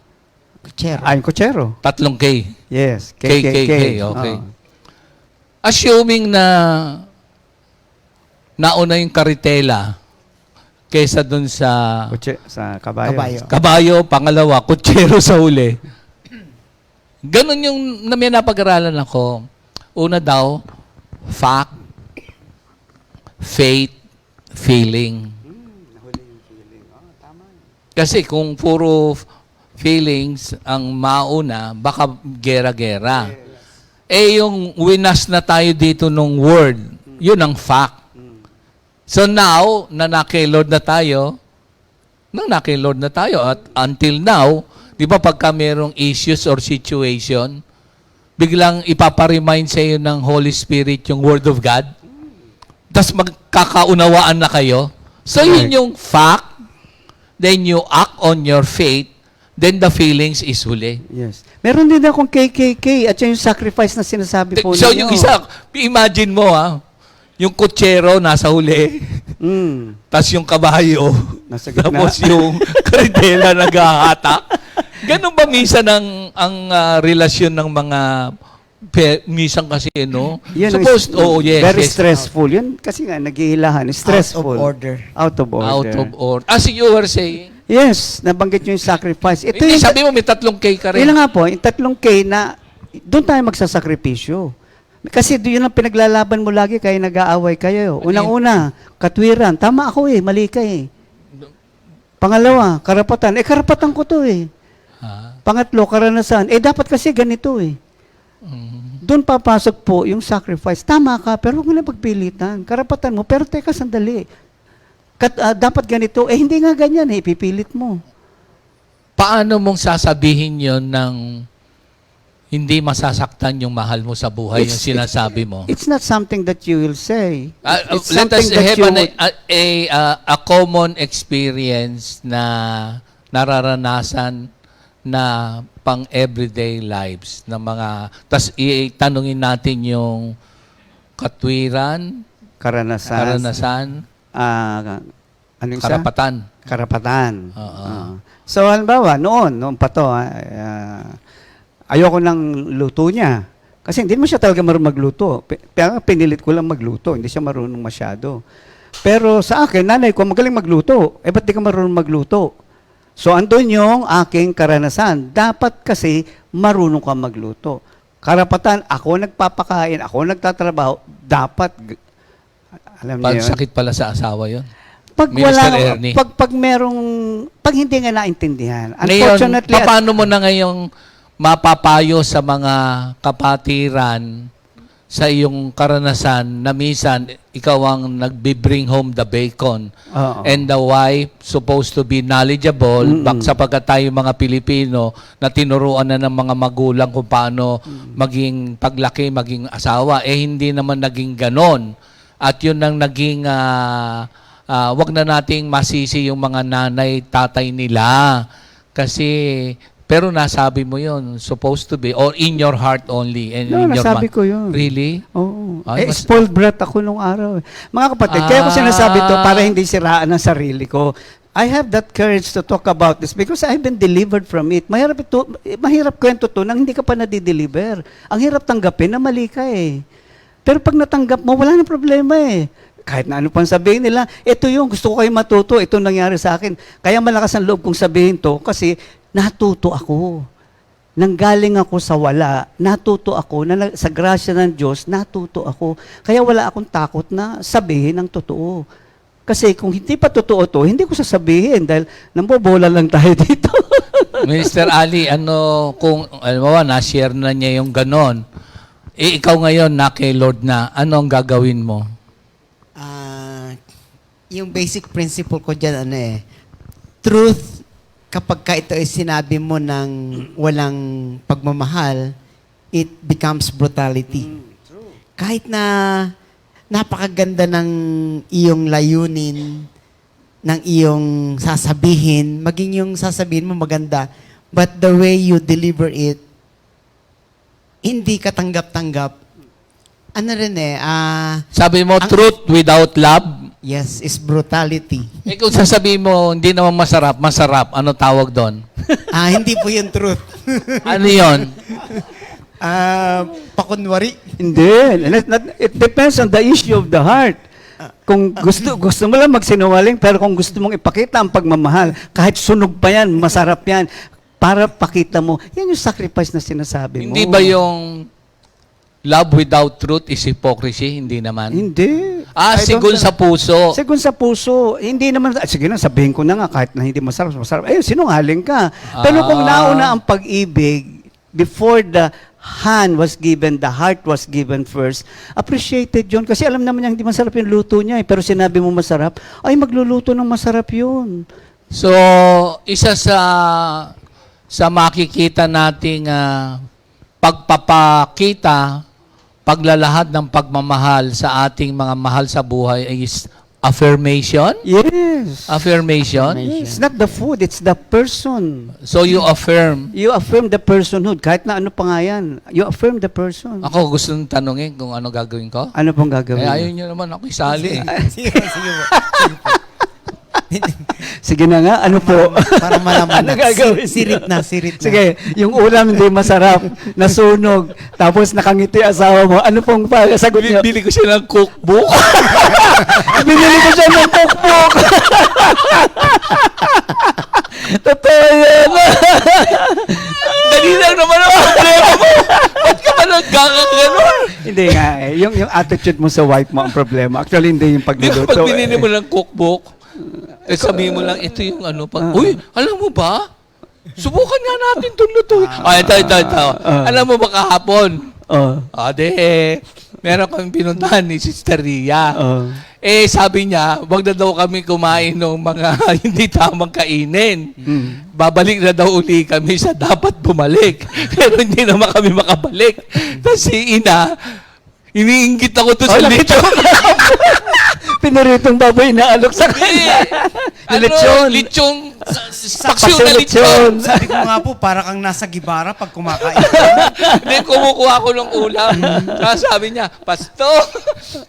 Kutsero. Yung kutsero. 3K. Yes. KKK, okay. Assuming na nauna yung karitela kaysa dun sa Sa kabayo. kabayo, pangalawa, kutsero sa huli. Ganon yung may napag-aralan ako. Una daw, fact, faith, feeling. Kasi kung puro feelings ang mauna, baka gera-gera. Yung winas na tayo dito nung word, yun ang fact. So now, na Lord na tayo, at until now, di ba pagka merong issues or situation, biglang ipaparemind sa iyo ng Holy Spirit yung Word of God, tapos magkakaunawaan na kayo. So yun yung fact, then you act on your faith, then the feelings is huli. Yes. Meron din akong KKK at yung sacrifice na sinasabi po So ninyo. yung isa, imagine mo yung kutsero nasa huli, tapos yung kabayo, Nasa gitna. tapos yung karitela naghahatak. Ganun ba minsan ang relasyon ng mga minsan kasi, no? Yan Supposed, yes. Very yes. stressful. Yun kasi nga, naghihilahan. Stressful. Out of order. Out of order. Out of order. As you were saying, Yes, nabanggit nyo yung sacrifice. Ito hindi, yung, sabi mo may 3K ka rin. yun nga po, yung 3K na doon tayo magsasakripisyo. Kasi yun ang pinaglalaban mo lagi, kaya nag-aaway kayo. Unang-una, katwiran. Tama ako mali ka Pangalawa, karapatan. Karapatan ko to Pangatlo, karanasan. Dapat kasi ganito Doon papasok po yung sacrifice. Tama ka, pero huwag mo na pagpilitan. Karapatan mo, pero teka, sandali. Dapat ganito. Hindi nga ganyan ipipilit mo. Paano mong sasabihin yon ng hindi masasaktan yung mahal mo sa buhay, yung sinasabi mo? It's not something that you will say. It's Let us something that have you a common experience na nararanasan na pang everyday lives ng mga, tas itanungin natin yung katwiran, karanasan, anong isa? karapatan. Karapatan. Oo. So, halimbawa, noon pa to, ayoko ng luto niya. Kasi hindi mo siya talaga marunong magluto. Pero pinilit ko lang magluto. Hindi siya marunong masyado. Pero sa akin, nanay ko, magaling magluto. Ba't di ka marunong magluto? So, andun yung aking karanasan. Dapat kasi marunong ka magluto. Karapatan, ako nagpapakain, ako nagtatrabaho. Dapat, alam niyo yun? Sakit pala sa asawa yon. Pag Minister wala, Ernie. pag hindi nga naintindihan. Ngayon, Unfortunately, paano mo na ngayong mapapayo sa mga kapatiran sa iyong karanasan na minsan ikaw ang nagbi-bring home the bacon Oo. and the wife supposed to be knowledgeable sapagkat tayo mga Pilipino na tinuruan na ng mga magulang kung paano maging paglaki, maging asawa, hindi naman naging ganon. At yun ang naging wag na nating masisi yung mga nanay, tatay nila. Kasi pero nasabi mo yun, supposed to be, or in your heart only. And No, in your nasabi mind. ko yun. Really? Oo. Ay, mas- Spoiled brat ako nung araw. Mga kapatid, kaya ko sinasabi to para hindi siraan ang sarili ko. I have that courage to talk about this because I've been delivered from it. Mahirap kwento to nang hindi ka pa nadideliver. Ang hirap tanggapin na mali ka eh. Pero pag natanggap mo, wala nang problema eh. Kahit na ano pang sabihin nila, ito yung gusto ko kayo matuto, ito nangyari sa akin. Kaya malakas ang loob kong sabihin to kasi natuto ako. Nanggaling ako sa wala, natuto ako, sa grasya ng Diyos, natuto ako. Kaya wala akong takot na sabihin ang totoo. Kasi kung hindi pa totoo to, hindi ko sasabihin dahil nambobola lang tayo dito. Minister Ali, kung alam mo ba, na-share na niya yung ganon, ikaw ngayon na kay Lord na, ano ang gagawin mo? Yung basic principle ko dyan, truth, kapag ka ito ay sinabi mo ng walang pagmamahal, it becomes brutality. Kahit na napakaganda ng iyong layunin, ng iyong sasabihin, maging yung sasabihin mo maganda, but the way you deliver it, hindi ka tanggap-tanggap. Sabi mo, truth without love? Yes, is brutality. Kung sasabihin mo, hindi naman masarap, masarap, ano tawag doon? Hindi po yung truth. Ano yon? Pakunwari. Hindi. It depends on the issue of the heart. Kung gusto mo lang magsinungaling, pero kung gusto mong ipakita ang pagmamahal, kahit sunog pa yan, masarap yan, para pakita mo, yan yung sacrifice na sinasabi mo. Hindi ba yung love without truth is hypocrisy? Hindi naman. Hindi. Sigun sa puso. Sigun sa puso. Hindi naman, sige na, sabihin ko na nga, kahit na hindi masarap, masarap. Sinungaling ka. Pero kung nauna ang pag-ibig, before the hand was given, the heart was given first, appreciated yun. Kasi alam naman niya, hindi masarap yung luto niya. Pero sinabi mo masarap, ay magluluto ng masarap yun. So, isa sa makikita nating pagpapakita, paglalahad ng pagmamahal sa ating mga mahal sa buhay is affirmation? Yes. Affirmation? It's not the food, it's the person. So you affirm. You affirm the personhood. Kahit na ano pa nga yan, you affirm the person. Ako gusto nang tanungin kung ano gagawin ko. Ano pong gagawin? Ayaw nyo naman ako isali. Sige po. Sige na nga, ano po? Para malaman Ano na. gagawin Sirit na, sirit na. Sige, yung ulam hindi masarap, nasunog, tapos nakangiti asawa mo, ano pong sagot niyo? Bili ko siya ng cookbook. Binili ko siya ng cookbook. Totoo yan. Dali lang naman ang problema mo. Ba't ka ba nagkakaganon? Hindi nga eh. Yung attitude mo sa wife mo ang problema. Actually, hindi yung Di ba pagluluto. pag binili mo ng cookbook, sabihin mo lang, ito yung ano pa. Uy, alam mo ba? Subukan nga natin itong lutuin. Ito. Alam mo ba kahapon? Meron kami pinuntahan ni Sister Ria. Sabi niya, wag na daw kami kumain ng mga hindi tamang kainin. Babalik na daw uli kami sa dapat bumalik. Pero hindi naman kami makabalik. Tapos si Ina, iniinggit ako to sa lechon. Pinaritong baboy na alok sa kanya. Lechon. Lechon. Paksyon na lechon. Sabi ko nga po, para kang nasa gibara pag kumakain. Hindi, kumukuha ko ng ulam. Saka sabi niya, Pastor,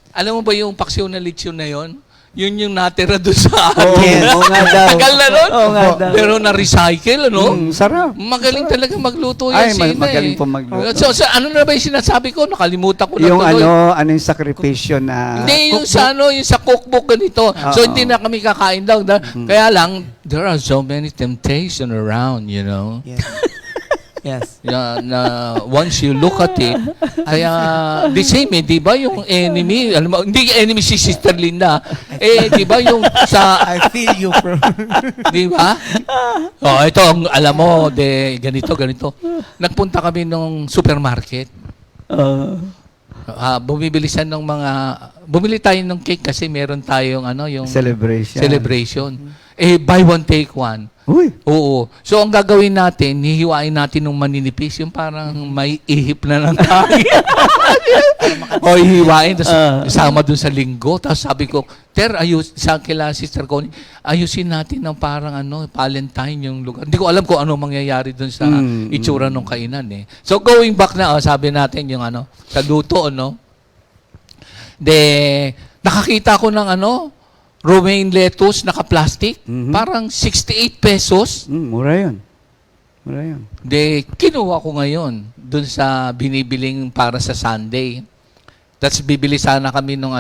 alam mo ba yung paksyon na lechon na yon? Yun yung natira doon sa akin. Yes. Oo nga daw. Tagal na nun. Oo nga daw. Pero na-recycle, ano? Sarap. Magaling talaga magluto yan Ay, si Ina magaling po magluto. So, ano na ba yung sinasabi ko? Nakalimutan ko na Yung tuloy. ano yung sakripisyo na... Hindi, yung yung sa cookbook ganito. So, hindi na kami kakain daw. Kaya lang, there are so many temptation around, you know. Yes. Yes. Na once you look at it, kaya the same di ba yung enemy, alam mo, hindi enemy si Sister Linda, di ba yung sa, I feel you, bro. di ba? Ito, alam mo, ganito. Nagpunta kami nung supermarket. Bumibili siya ng mga, bumili tayo ng cake kasi meron tayong yung celebration. Buy one, take one. Uy. Oo. So, ang gagawin natin, hihiwain natin ng maninipis, yung parang may ihip na ng tayo. O, hihiwain, tapos isama dun sa linggo. Tapos sabi ko, sa kila Sister Connie, ayusin natin ng parang Valentine yung lugar. Hindi ko alam kung ano mangyayari dun sa itsura ng kainan eh. So, going back na, sabi natin yung sa luto, nakakita ko ng romaine lettuce, naka-plastic. Parang 68 pesos. Mura yun. Kinuha ko ngayon dun sa binibiling para sa Sunday. Tapos bibili sana kami nung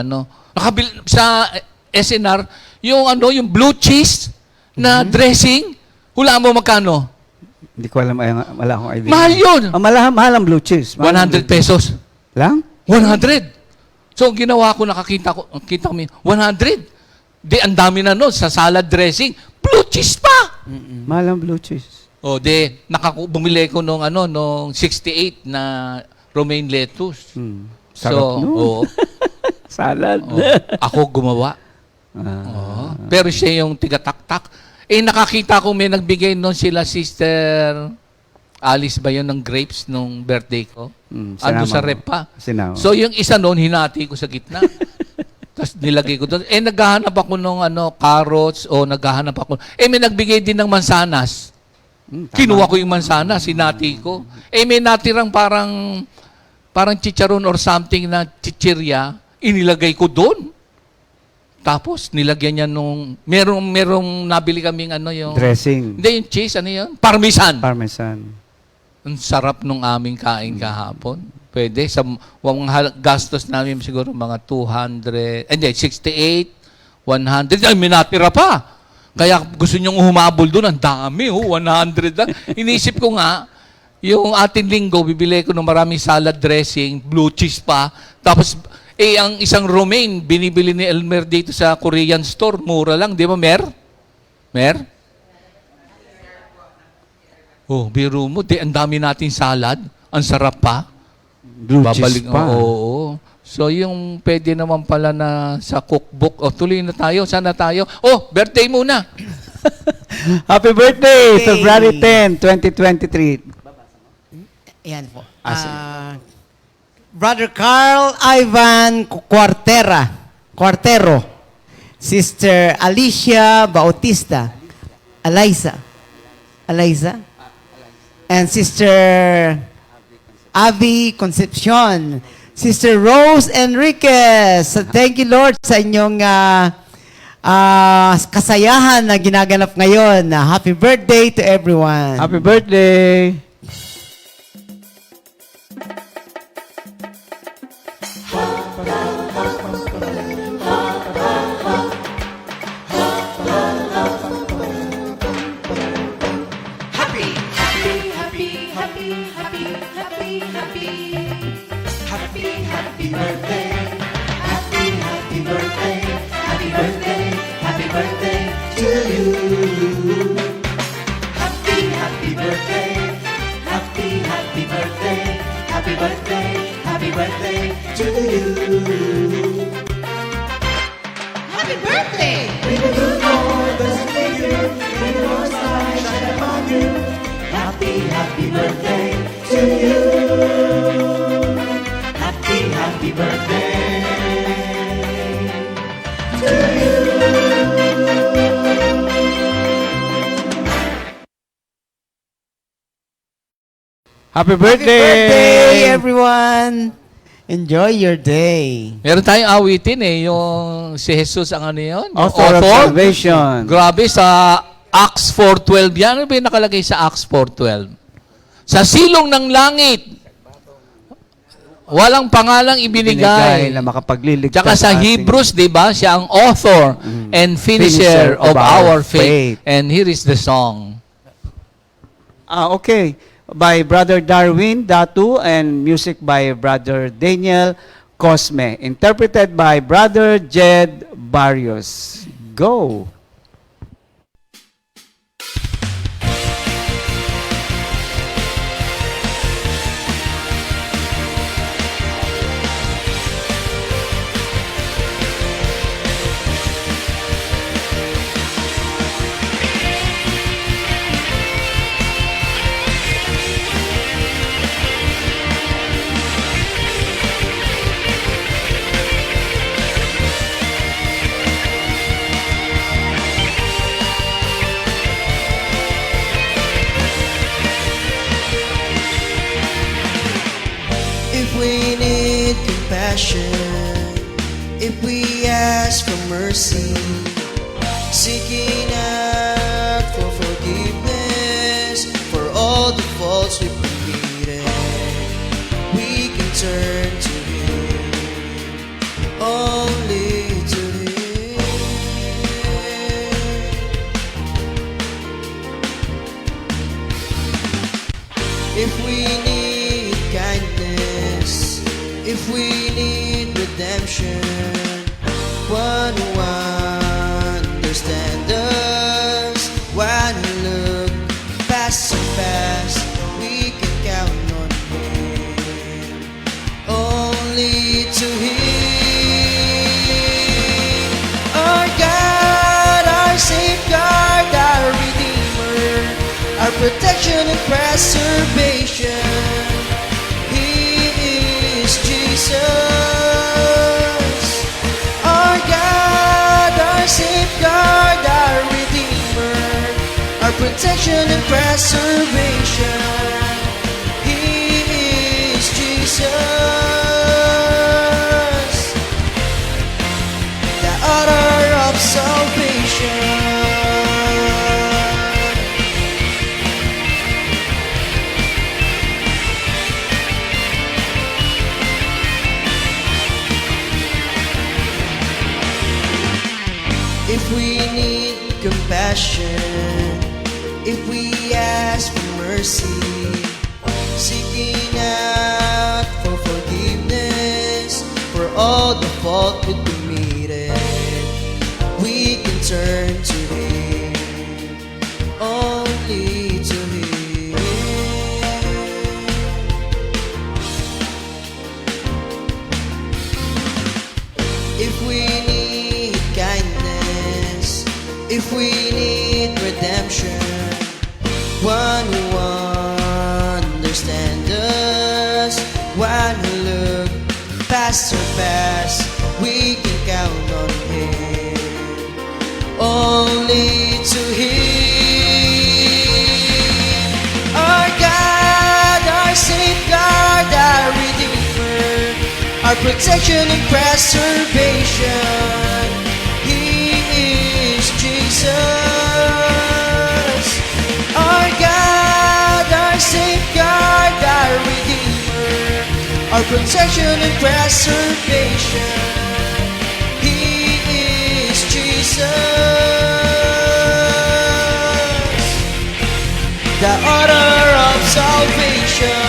nakabili sa SNR, yung blue cheese na dressing. Hula mo magkano? Hindi ko alam, wala akong idea. Mahal yun! Mahal ang blue cheese. 100 pesos. Lang? 100. So, ang ginawa ko, nakita ko 100. Ang dami na sa salad dressing. Blue cheese pa! Mahal ang blue cheese. Bumili ko nung 68 na romaine lettuce. Sarap nun. Oo. Salad. Ako gumawa. Oo. Pero siya yung tigataktak. Nakakita ko may nagbigay nun sila Sister Alice ba yun ng grapes nung birthday ko? Ando sa rep pa. Sinama. So yung isa nun, hinati ko sa gitna. Tapos nilagay ko doon. Naghahanap ako ng carrots o naghahanap ako. May nagbigay din ng mansanas. Kinuha ko yung mansanas, sinati ko. May natirang parang chicharon or something na chichirya, inilagay ko doon. Tapos nilagyan niya nung merong nabili kaming yung dressing. Hindi yung cheese, yun? Parmesan. Ang sarap nung aming kain kahapon. Pwede. Sa mga gastos namin siguro mga 68, 100. Ay, may natira pa. Kaya gusto nyong humabol doon. Ang dami, 100 lang. Inisip ko nga, yung ating linggo, bibili ko ng maraming salad dressing, blue cheese pa. Tapos, ang isang romaine, binibili ni Elmer dito sa Korean store. Mura lang. Di ba, Mer? Biro mo. Ang dami nating salad. Ang sarap pa. Blue cheese pa. Oo. So, yung pwede naman pala na sa cookbook. Tuloy na tayo. Sana tayo. Birthday muna. Happy birthday! February 10, 2023. Ayan po. Brother Carl Ivan Cuartero. Sister Alicia Bautista. Eliza. And Sister Avi Concepcion. Sister Rose Enriquez. Thank you, Lord, sa inyong kasayahan na ginaganap ngayon. Happy birthday to everyone. Happy birthday! Happy birthday! Happy birthday, everyone! Enjoy your day. Meron tayong awitin yung si Jesus ang yun? Yung Author of salvation. Grabe, sa Acts 4.12. Yan, ano ba yung nakalagay sa Acts 4.12? Sa silong ng langit, walang pangalang ibinigay. Na makapagliligtas. Tsaka sa Hebrews, di ba, siya ang author and finisher of our faith. And here is the song. Okay. By Brother Darwin Datu and music by Brother Daniel Cosme. Interpreted by Brother Jed Barrios. Go! compassion, if we ask for mercy, seeking out for forgiveness for all the faults we've committed, we can turn to Him, only to Him. If we need kindness, if we need redemption, one who understands us, one who look past and past, we can count on Him, only to Him. Our God, our safeguard, our Redeemer, our protection and preservation, He is Jesus. Our God, our safeguard, our Redeemer, our protection and preservation, He is Jesus, the author of salvation. If we need compassion, if we ask for mercy, seeking out for forgiveness for all the fault we committed, we can turn to Him, only to Him. If we need kindness, if we need redemption, one who understands us, one who look past our past, we can count on Him, only to Him. Our God, our safeguard, our Redeemer, our protection and preservation, He is Jesus. Our God, our safeguard, our Redeemer, our protection and preservation, He is Jesus, the author of salvation.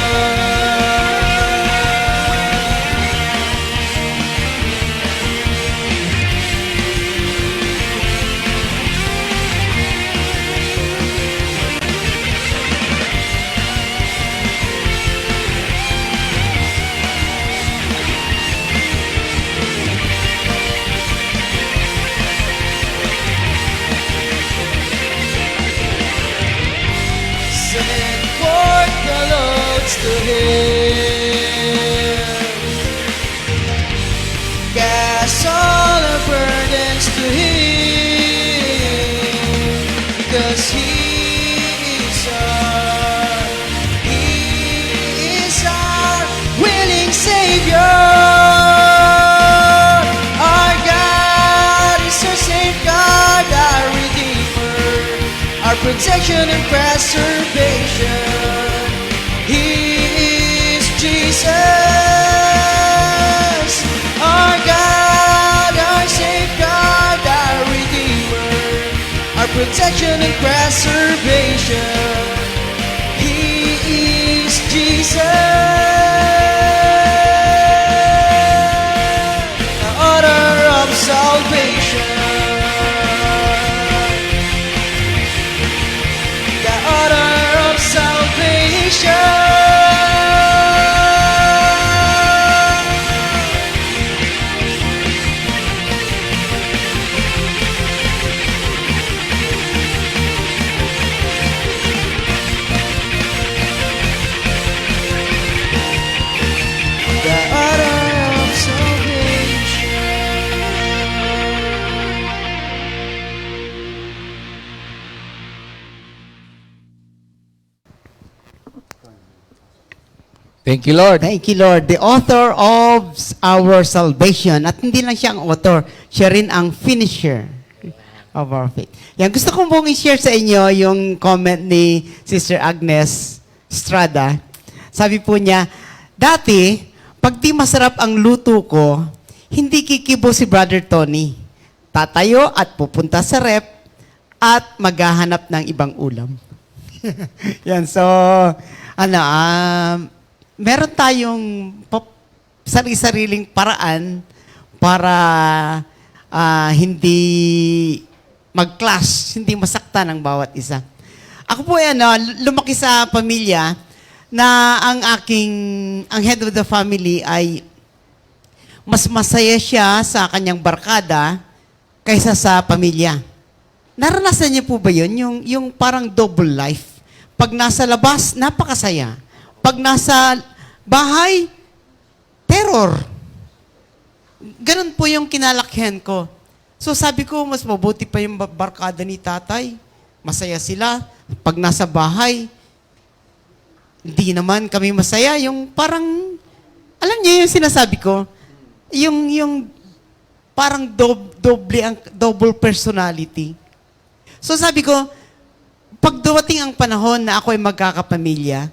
Send forth the loads to Him, cast all our burdens to Him, because He is our willing Savior. Our God is our safeguard, our Redeemer, our protection and preservation, He is Jesus. Our God, our safeguard, our Redeemer, our protection and preservation, He is Jesus, the author of salvation, the author of salvation. Thank you, Lord. Thank you, Lord. The author of our salvation. At hindi lang siya ang author, siya rin ang finisher of our faith. Yan, gusto kong pong i-share sa inyo yung comment ni Sister Agnes Estrada. Sabi po niya, dati, pag di masarap ang luto ko, hindi kikibo si Brother Tony. Tatayo at pupunta sa rep at maghahanap ng ibang ulam. Yan, so, meron tayong sarili-sariling paraan para hindi mag-clash, hindi masaktan ang bawat isa. Ako po lumaki sa pamilya na ang head of the family ay mas masaya siya sa kanyang barkada kaysa sa pamilya. Naranasan niyo po ba yun? Yung parang double life. Pag nasa labas, napakasaya. Pag nasa bahay, terror. Ganun po yung kinalakhan ko. So sabi ko, mas mabuti pa yung barkada ni tatay. Masaya sila. Pag nasa bahay, hindi naman kami masaya. Yung parang, alam niyo yung sinasabi ko, yung parang double personality. So sabi ko, pag dumating ang panahon na ako ay magkakapamilya,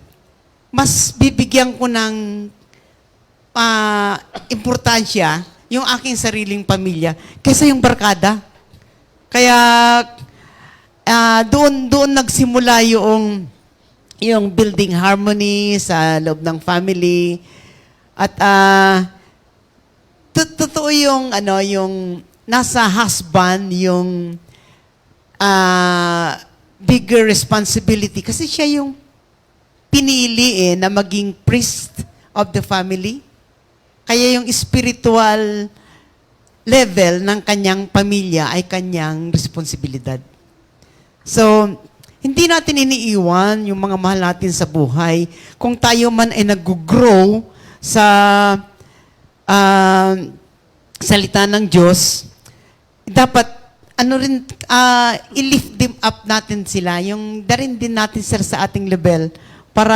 mas bibigyan ko ng importansya yung aking sariling pamilya kaysa yung barkada. Kaya doon nagsimula yung building harmony sa loob ng family. At totoo yung nasa husband yung bigger responsibility kasi siya yung pinili na maging priest of the family. Kaya yung spiritual level ng kanyang pamilya ay kanyang responsibilidad. So, hindi natin iniiwan yung mga mahal natin sa buhay. Kung tayo man ay nag-grow sa salita ng Diyos, dapat i-lift them up natin sila, yung darin din natin sila sa ating level para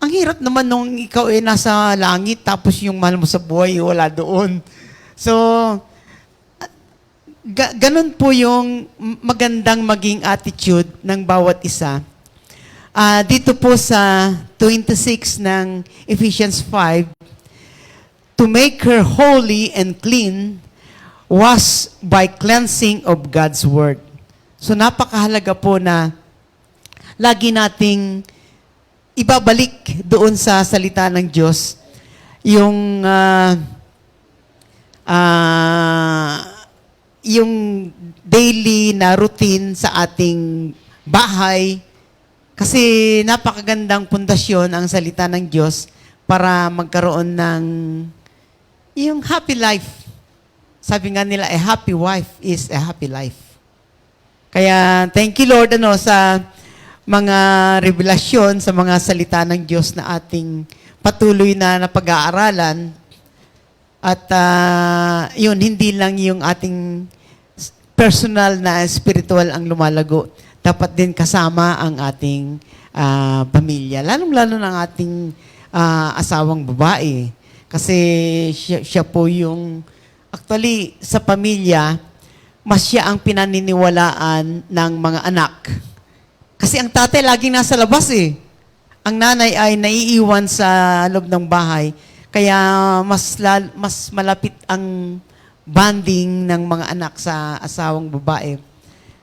ang hirap naman nung ikaw ay nasa langit tapos yung mahal mo sa buhay wala doon. So, ganun po yung magandang maging attitude ng bawat isa. Dito po sa 26 ng Ephesians 5, to make her holy and clean was by cleansing of God's Word. So napakahalaga po na lagi nating ibabalik doon sa salita ng Diyos yung daily na routine sa ating bahay. Kasi napakagandang pundasyon ang salita ng Diyos para magkaroon ng yung happy life. Sabi nga nila, a happy wife is a happy life. Kaya, thank you Lord sa mga revelasyon, sa mga salita ng Diyos na ating patuloy na napag-aaralan. At yun, hindi lang yung ating personal na spiritual ang lumalago. Dapat din kasama ang ating pamilya. Lalong-lalo ng ating asawang babae. Kasi siya po yung actually, sa pamilya, mas siya ang pinaniniwalaan ng mga anak. Kasi ang tatay laging nasa labas eh. Ang nanay ay naiiwan sa loob ng bahay. Kaya mas malapit ang bonding ng mga anak sa asawang babae.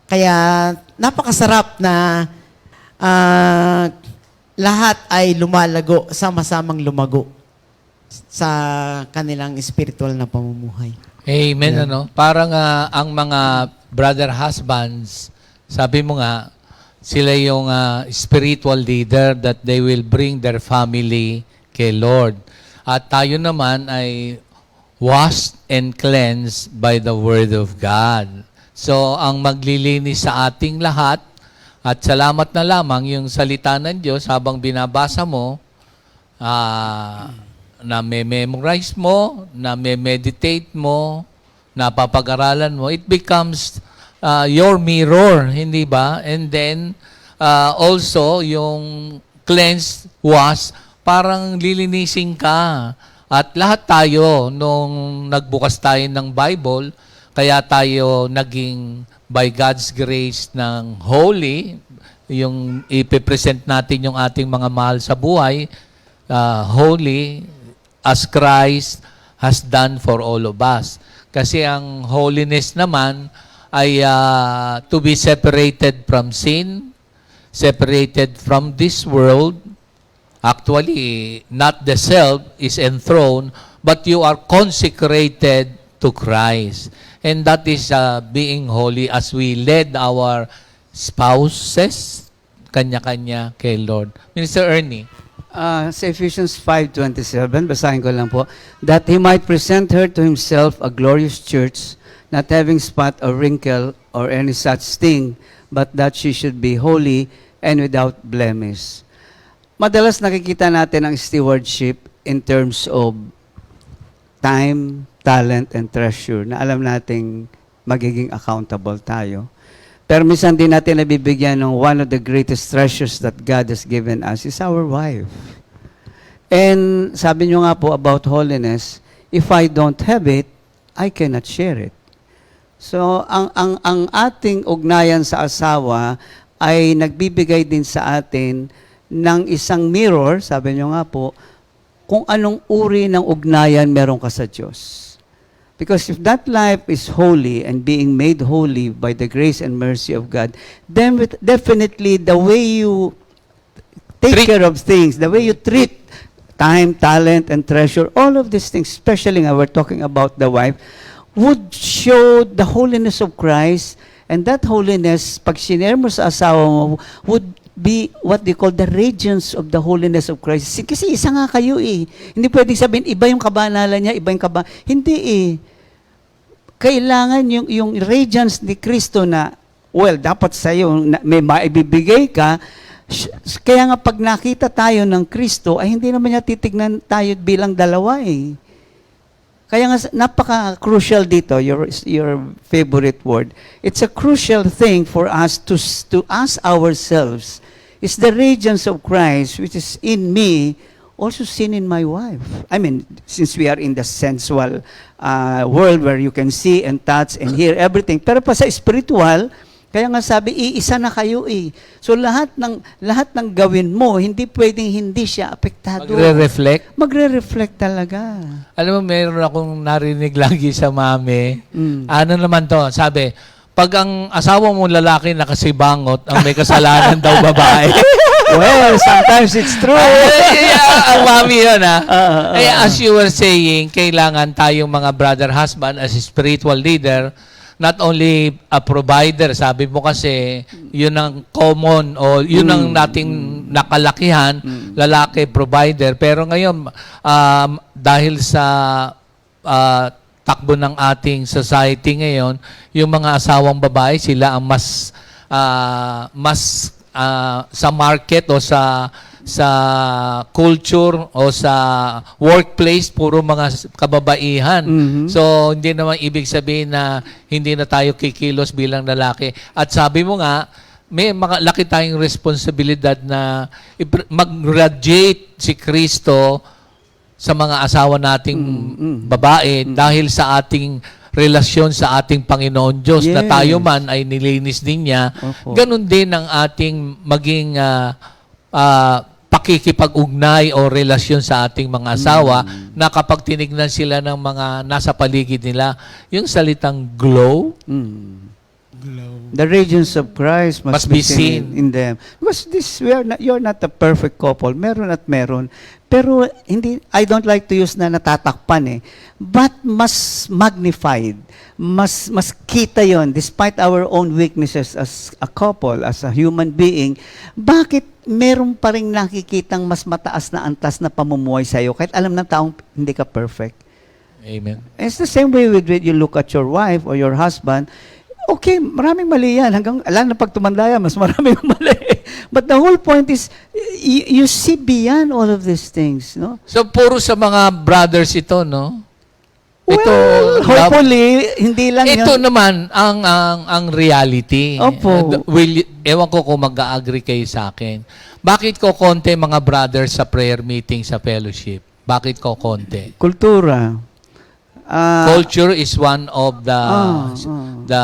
Kaya napakasarap na lahat ay lumalago, sama-samang lumago sa kanilang spiritual na pamumuhay. Amen, Yeah. Parang ang mga brother husbands, sabi mo nga, sila yung spiritual leader that they will bring their family kay Lord. At tayo naman ay washed and cleansed by the Word of God. So, ang maglilinis sa ating lahat, at salamat na lamang yung salita ng Diyos habang binabasa mo, na memorize mo, na meditate mo, napapag-aralan mo, it becomes your mirror, hindi ba? And then, also, yung cleansed, washed parang lilinisin ka. At lahat tayo, nung nagbukas tayo ng Bible, kaya tayo naging by God's grace ng holy, yung ipipresent natin yung ating mga mahal sa buhay, holy as Christ has done for all of us. Kasi ang holiness naman ay to be separated from sin, separated from this world. Actually, not the self is enthroned, but you are consecrated to Christ. And that is being holy as we led our spouses, kanya-kanya kay Lord. Minister Ernie. Sa Ephesians 5:27, basahin ko lang po, that He might present her to Himself a glorious church, not having spot or wrinkle or any such thing, but that she should be holy and without blemish. Madalas nakikita natin ang stewardship in terms of time, talent, and treasure na alam nating magiging accountable tayo. Pero minsan din natin nabibigyan ng one of the greatest treasures that God has given us is our wife. And sabi nyo nga po about holiness, if I don't have it, I cannot share it. So, ang ating ugnayan sa asawa ay nagbibigay din sa atin ng isang mirror, sabi nyo nga po, kung anong uri ng ugnayan meron ka sa Diyos. Because if that life is holy and being made holy by the grace and mercy of God, then definitely the way you take care of things, the way you treat time, talent, and treasure, all of these things, especially when we're talking about the wife, would show the holiness of Christ, and that holiness, pag sinare mo sa asawa mo, would be what they call the radiance of the holiness of Christ. Kasi isa nga kayo eh. Hindi pwedeng sabihin, iba yung kabanalan niya, iba yung Hindi eh. Kailangan yung radiance ni Kristo na, well, dapat sa'yo, may maibibigay ka. Kaya nga pag nakita tayo ng Kristo, ay hindi naman niya titignan tayo bilang dalawa eh. Kaya nga, napaka-crucial dito, your favorite word. It's a crucial thing for us to ask ourselves, is the radiance of Christ, which is in me, also seen in my wife? I mean, since we are in the sensual world where you can see and touch and hear everything, pero pa sa spiritual, kaya nga sabi, iisa na kayo eh. So lahat ng gawin mo, hindi pwedeng hindi siya apektado. Magre-reflect? Magre-reflect talaga. Alam mo, meron akong narinig lagi sa mami. Ano naman to? Sabi, pag ang asawa mo lalaki nakasibangot, ang may kasalanan daw babae. Well, sometimes it's true. Ang mami yun, ha? As you were saying, kailangan tayong mga brother husband as a spiritual leader, not only a provider, sabi mo kasi, yun ang common o yun ang nating nakalakihan, lalaki, provider. Pero ngayon, dahil sa takbo ng ating society ngayon, yung mga asawang babae, sila ang mas sa market o sa culture o sa workplace, puro mga kababaihan. So, hindi naman ibig sabihin na hindi na tayo kikilos bilang lalaki. At sabi mo nga, may laki tayong responsibilidad na mag-radiate si Kristo sa mga asawa nating babae dahil sa ating relasyon sa ating Panginoon Diyos na tayo man ay nilinis din niya. Ganon din ang ating maging pakikipag-ugnay o relasyon sa ating mga asawa na kapag tinignan sila ng mga nasa paligid nila, yung salitang glow, the radiance of Christ must be seen in them. Because you're not a perfect couple. Meron at meron. Pero I don't like to use na natatakpan eh. But mas magnified. Mas kita yon despite our own weaknesses as a couple, as a human being. Bakit meron pa rin nakikitang mas mataas na antas na pamumuhay sa'yo kahit alam ng taong hindi ka perfect? Amen. It's the same way with you look at your wife or your husband. Okay, maraming mali yan. Hanggang, alam na pag tumanda yan, mas maraming mali. But the whole point is, you see beyond all of these things, no? So, puro sa mga brothers ito, no? Well, hopefully, hindi lang ito yun. naman ang reality. Opo. Ewan ko kung mag-agree kayo sa akin. Bakit ko konti mga brothers sa prayer meeting sa fellowship? Bakit ko konti? Kultura. Culture is one of the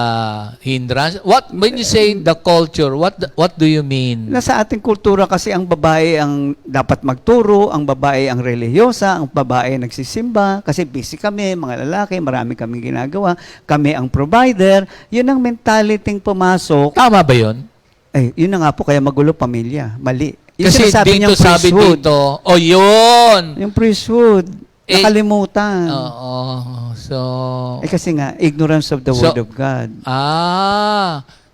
hindrance. What when you say the culture, what do you mean? Nasa ating kultura kasi ang babae ang dapat magturo, ang babae ang relihiyosa, ang babae nagsisimba, kasi busy kami, mga lalaki, marami kaming ginagawa, kami ang provider. Yun ang mentalityng pumasok. Tama ba 'yon? Yun na nga po, kaya magulo pamilya. Mali. Yung Kasi sinasabi dito niyang sabi priesthood. dito, yun. Yung priesthood. Nakalimutan. Oo. So Kasi nga, ignorance of the So- word of God.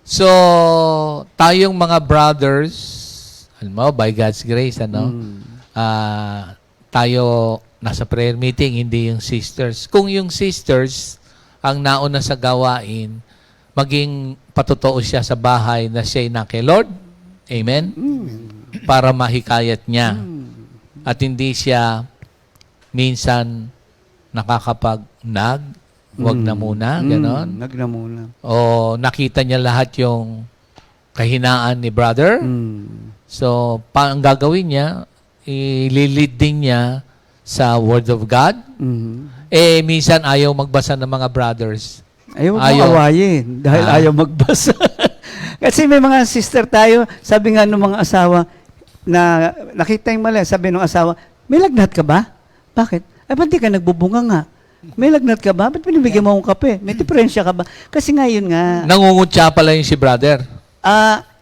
So tayong mga brothers, alam mo, by God's grace, tayo nasa prayer meeting, hindi yung sisters. Kung yung sisters ang nauna sa gawain, maging patotoo siya sa bahay na siya'y na kay Lord. Amen? Para mahikayat niya. At hindi siya minsan wag na muna, ganon. Nag na muna. O nakita niya lahat yung kahinaan ni brother. So, ang gagawin niya, ililid din niya sa Word of God. Minsan ayaw magbasa ng mga brothers. Ayaw mo Ayaw. awayin dahil ayaw magbasa. Kasi may mga sister tayo, sabi nga ng mga asawa, na nakita yung mali, sabi ng asawa, may lagnat ka ba? Bakit? Ba't di ka nagbubunga nga? May lagnat ka ba? Ba't pinibigyan mo akong kape? May diferensya ka ba? Kasi nga yun nga. Nangungutya pala yung si brother.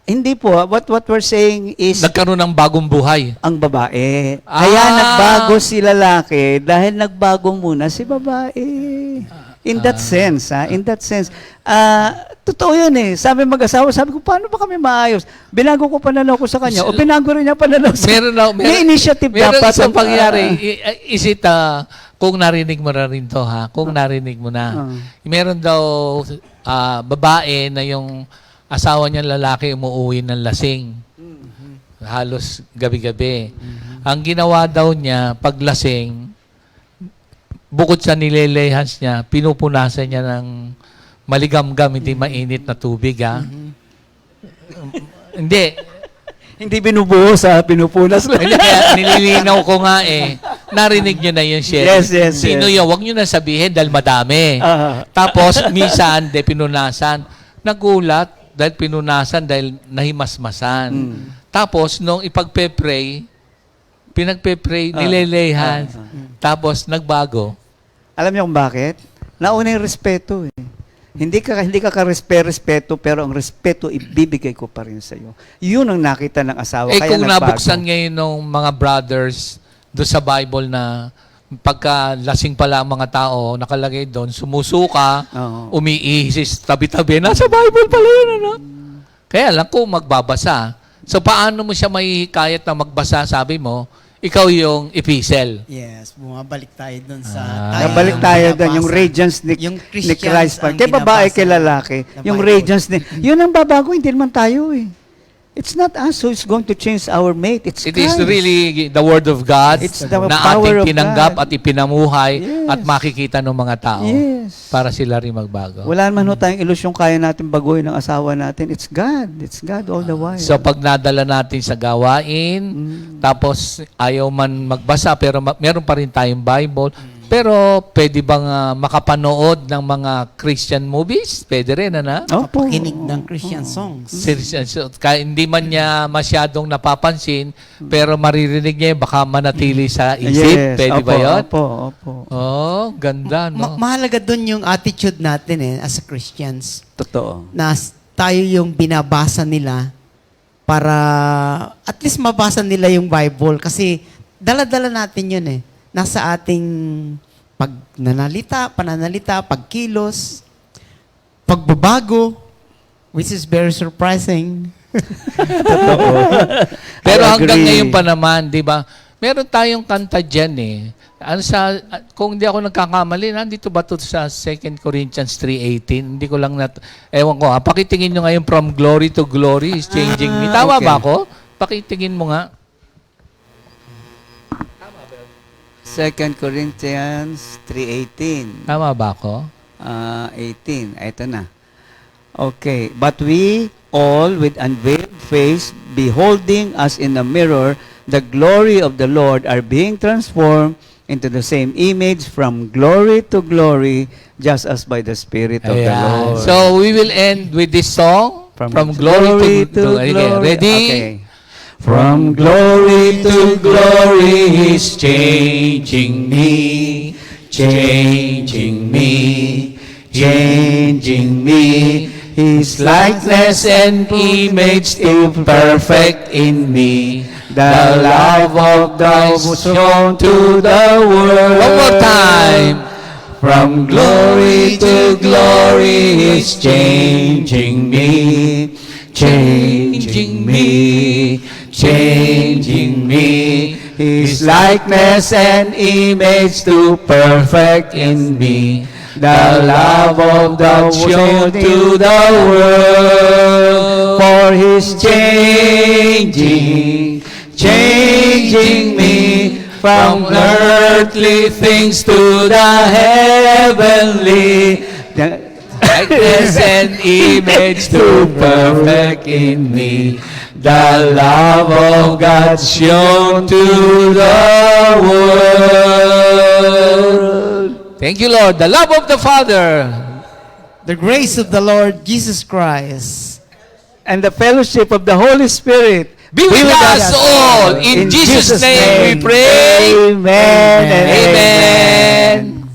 Hindi po. What we're saying is Nagkaroon ng bagong buhay. ang babae. Kaya nagbago si lalaki dahil nagbago muna si babae. In that sense, in that sense. Totoo yun eh. Sabi mag-asawa, sabi ko, paano ba kami maayos? Binago ko pananaw ko sa kanya, o binago rin niya pananaw sa May initiative meron dapat. isang pangyari. Is it, kung narinig mo na rin to, ha? Kung narinig mo na. Meron daw babae na yung asawa niya lalaki umuwi ng lasing. Halos gabi-gabi. Ang ginawa daw niya, pag lasing, bukod sa nilelehans niya, pinupunasan niya ng maligamgam, hindi mainit na tubig, ha? Hindi. Hindi binubuhos pinupunas lang. Hindi, kaya nililinaw ko nga narinig niyo na yun, Sherry. Yes. Sino yun? Huwag niyo na sabihin dahil madami. Tapos, minsan, pinunasan. Nagulat dahil pinunasan dahil nahimasmasan. Tapos, nung ipagpe-pray, pinagpe-pray, nilelehan. Tapos, nagbago. Alam niyo kung bakit? Nauna yung respeto eh. Hindi ka respeto, pero ang respeto ibibigay ko pa rin sa iyo. Yun ang nakita ng asawa. Kaya Kung nagbago. nabuksan ngayon ng mga brothers do sa Bible na pagka lasing pala ang mga tao, nakalagay doon, sumusuka, Oo. umiisis, tabi-tabi, nasa Bible pala yun, ano? Kaya lang kung magbabasa. So, paano mo siya mahihikayat na magbasa, sabi mo, ikaw yung epistle. Yes, bumabalik tayo dun sa... Nabalik tayo doon, yung radiance ni Christ pa. Kay babae, kay lalaki. Yung radiance ni... Yun ang babago, hindi naman tayo eh. It's not us who is going to change our mate. It's It is Christ. really the Word of God It's the na power of ating tinanggap God. at ipinamuhay Yes. at makikita ng mga tao Yes. para sila rin magbago. Wala naman ho tayong ilusyong kaya natin baguhin ng asawa natin. It's God. It's God all the while. So pag nadala natin sa gawain, tapos ayaw man magbasa pero meron pa rin tayong Bible, pero pwede bang makapanood ng mga Christian movies? Pwede rin, ano? Opo. Pakinig ng Christian songs. So, hindi man niya masyadong napapansin, pero maririnig niya, baka manatili sa isip. Pwede opo, ba yun? Opo. Oh, ganda, no? Mahalaga dun yung attitude natin as a Christians. Totoo. Na tayo yung binabasa nila para at least mabasa nila yung Bible. Kasi dala-dala natin yun Nasa ating pananalita, pagkilos, pagbabago, which is very surprising. Pero I hanggang agree. ngayon pa naman, di ba? Meron tayong kanta dyan kung hindi ako nagkakamali, nandito ba ito sa 2 Corinthians 3:18? Hindi ko lang ewan ko pakitingin nyo ngayon, from glory to glory is changing me. Tama okay. ba ako? Pakitingin mo nga. 2 Corinthians 3:18. Tama ba ako? 18. Ito na. Okay. But we all with unveiled face, beholding as in a mirror the glory of the Lord, are being transformed into the same image from glory to glory, just as by the Spirit of the Ayan. Lord. So we will end with this song, From glory Glory to Glory. Ready? Okay. From glory to glory, He's changing me, changing me, changing me. His likeness and image to perfect in me. The love of God was shown to the world. One more time. From glory to glory, He's changing me, changing me, changing me. His likeness and image to perfect in me. The love of God shown to the world. For He's changing me from earthly things to the heavenly. The likeness and image to perfect in me. The love of God shown to the world. Thank you, Lord. The love of the Father The grace of the Lord Jesus Christ. and the fellowship of the Holy Spirit be with us all. In Jesus' name we pray. Amen and Amen. amen.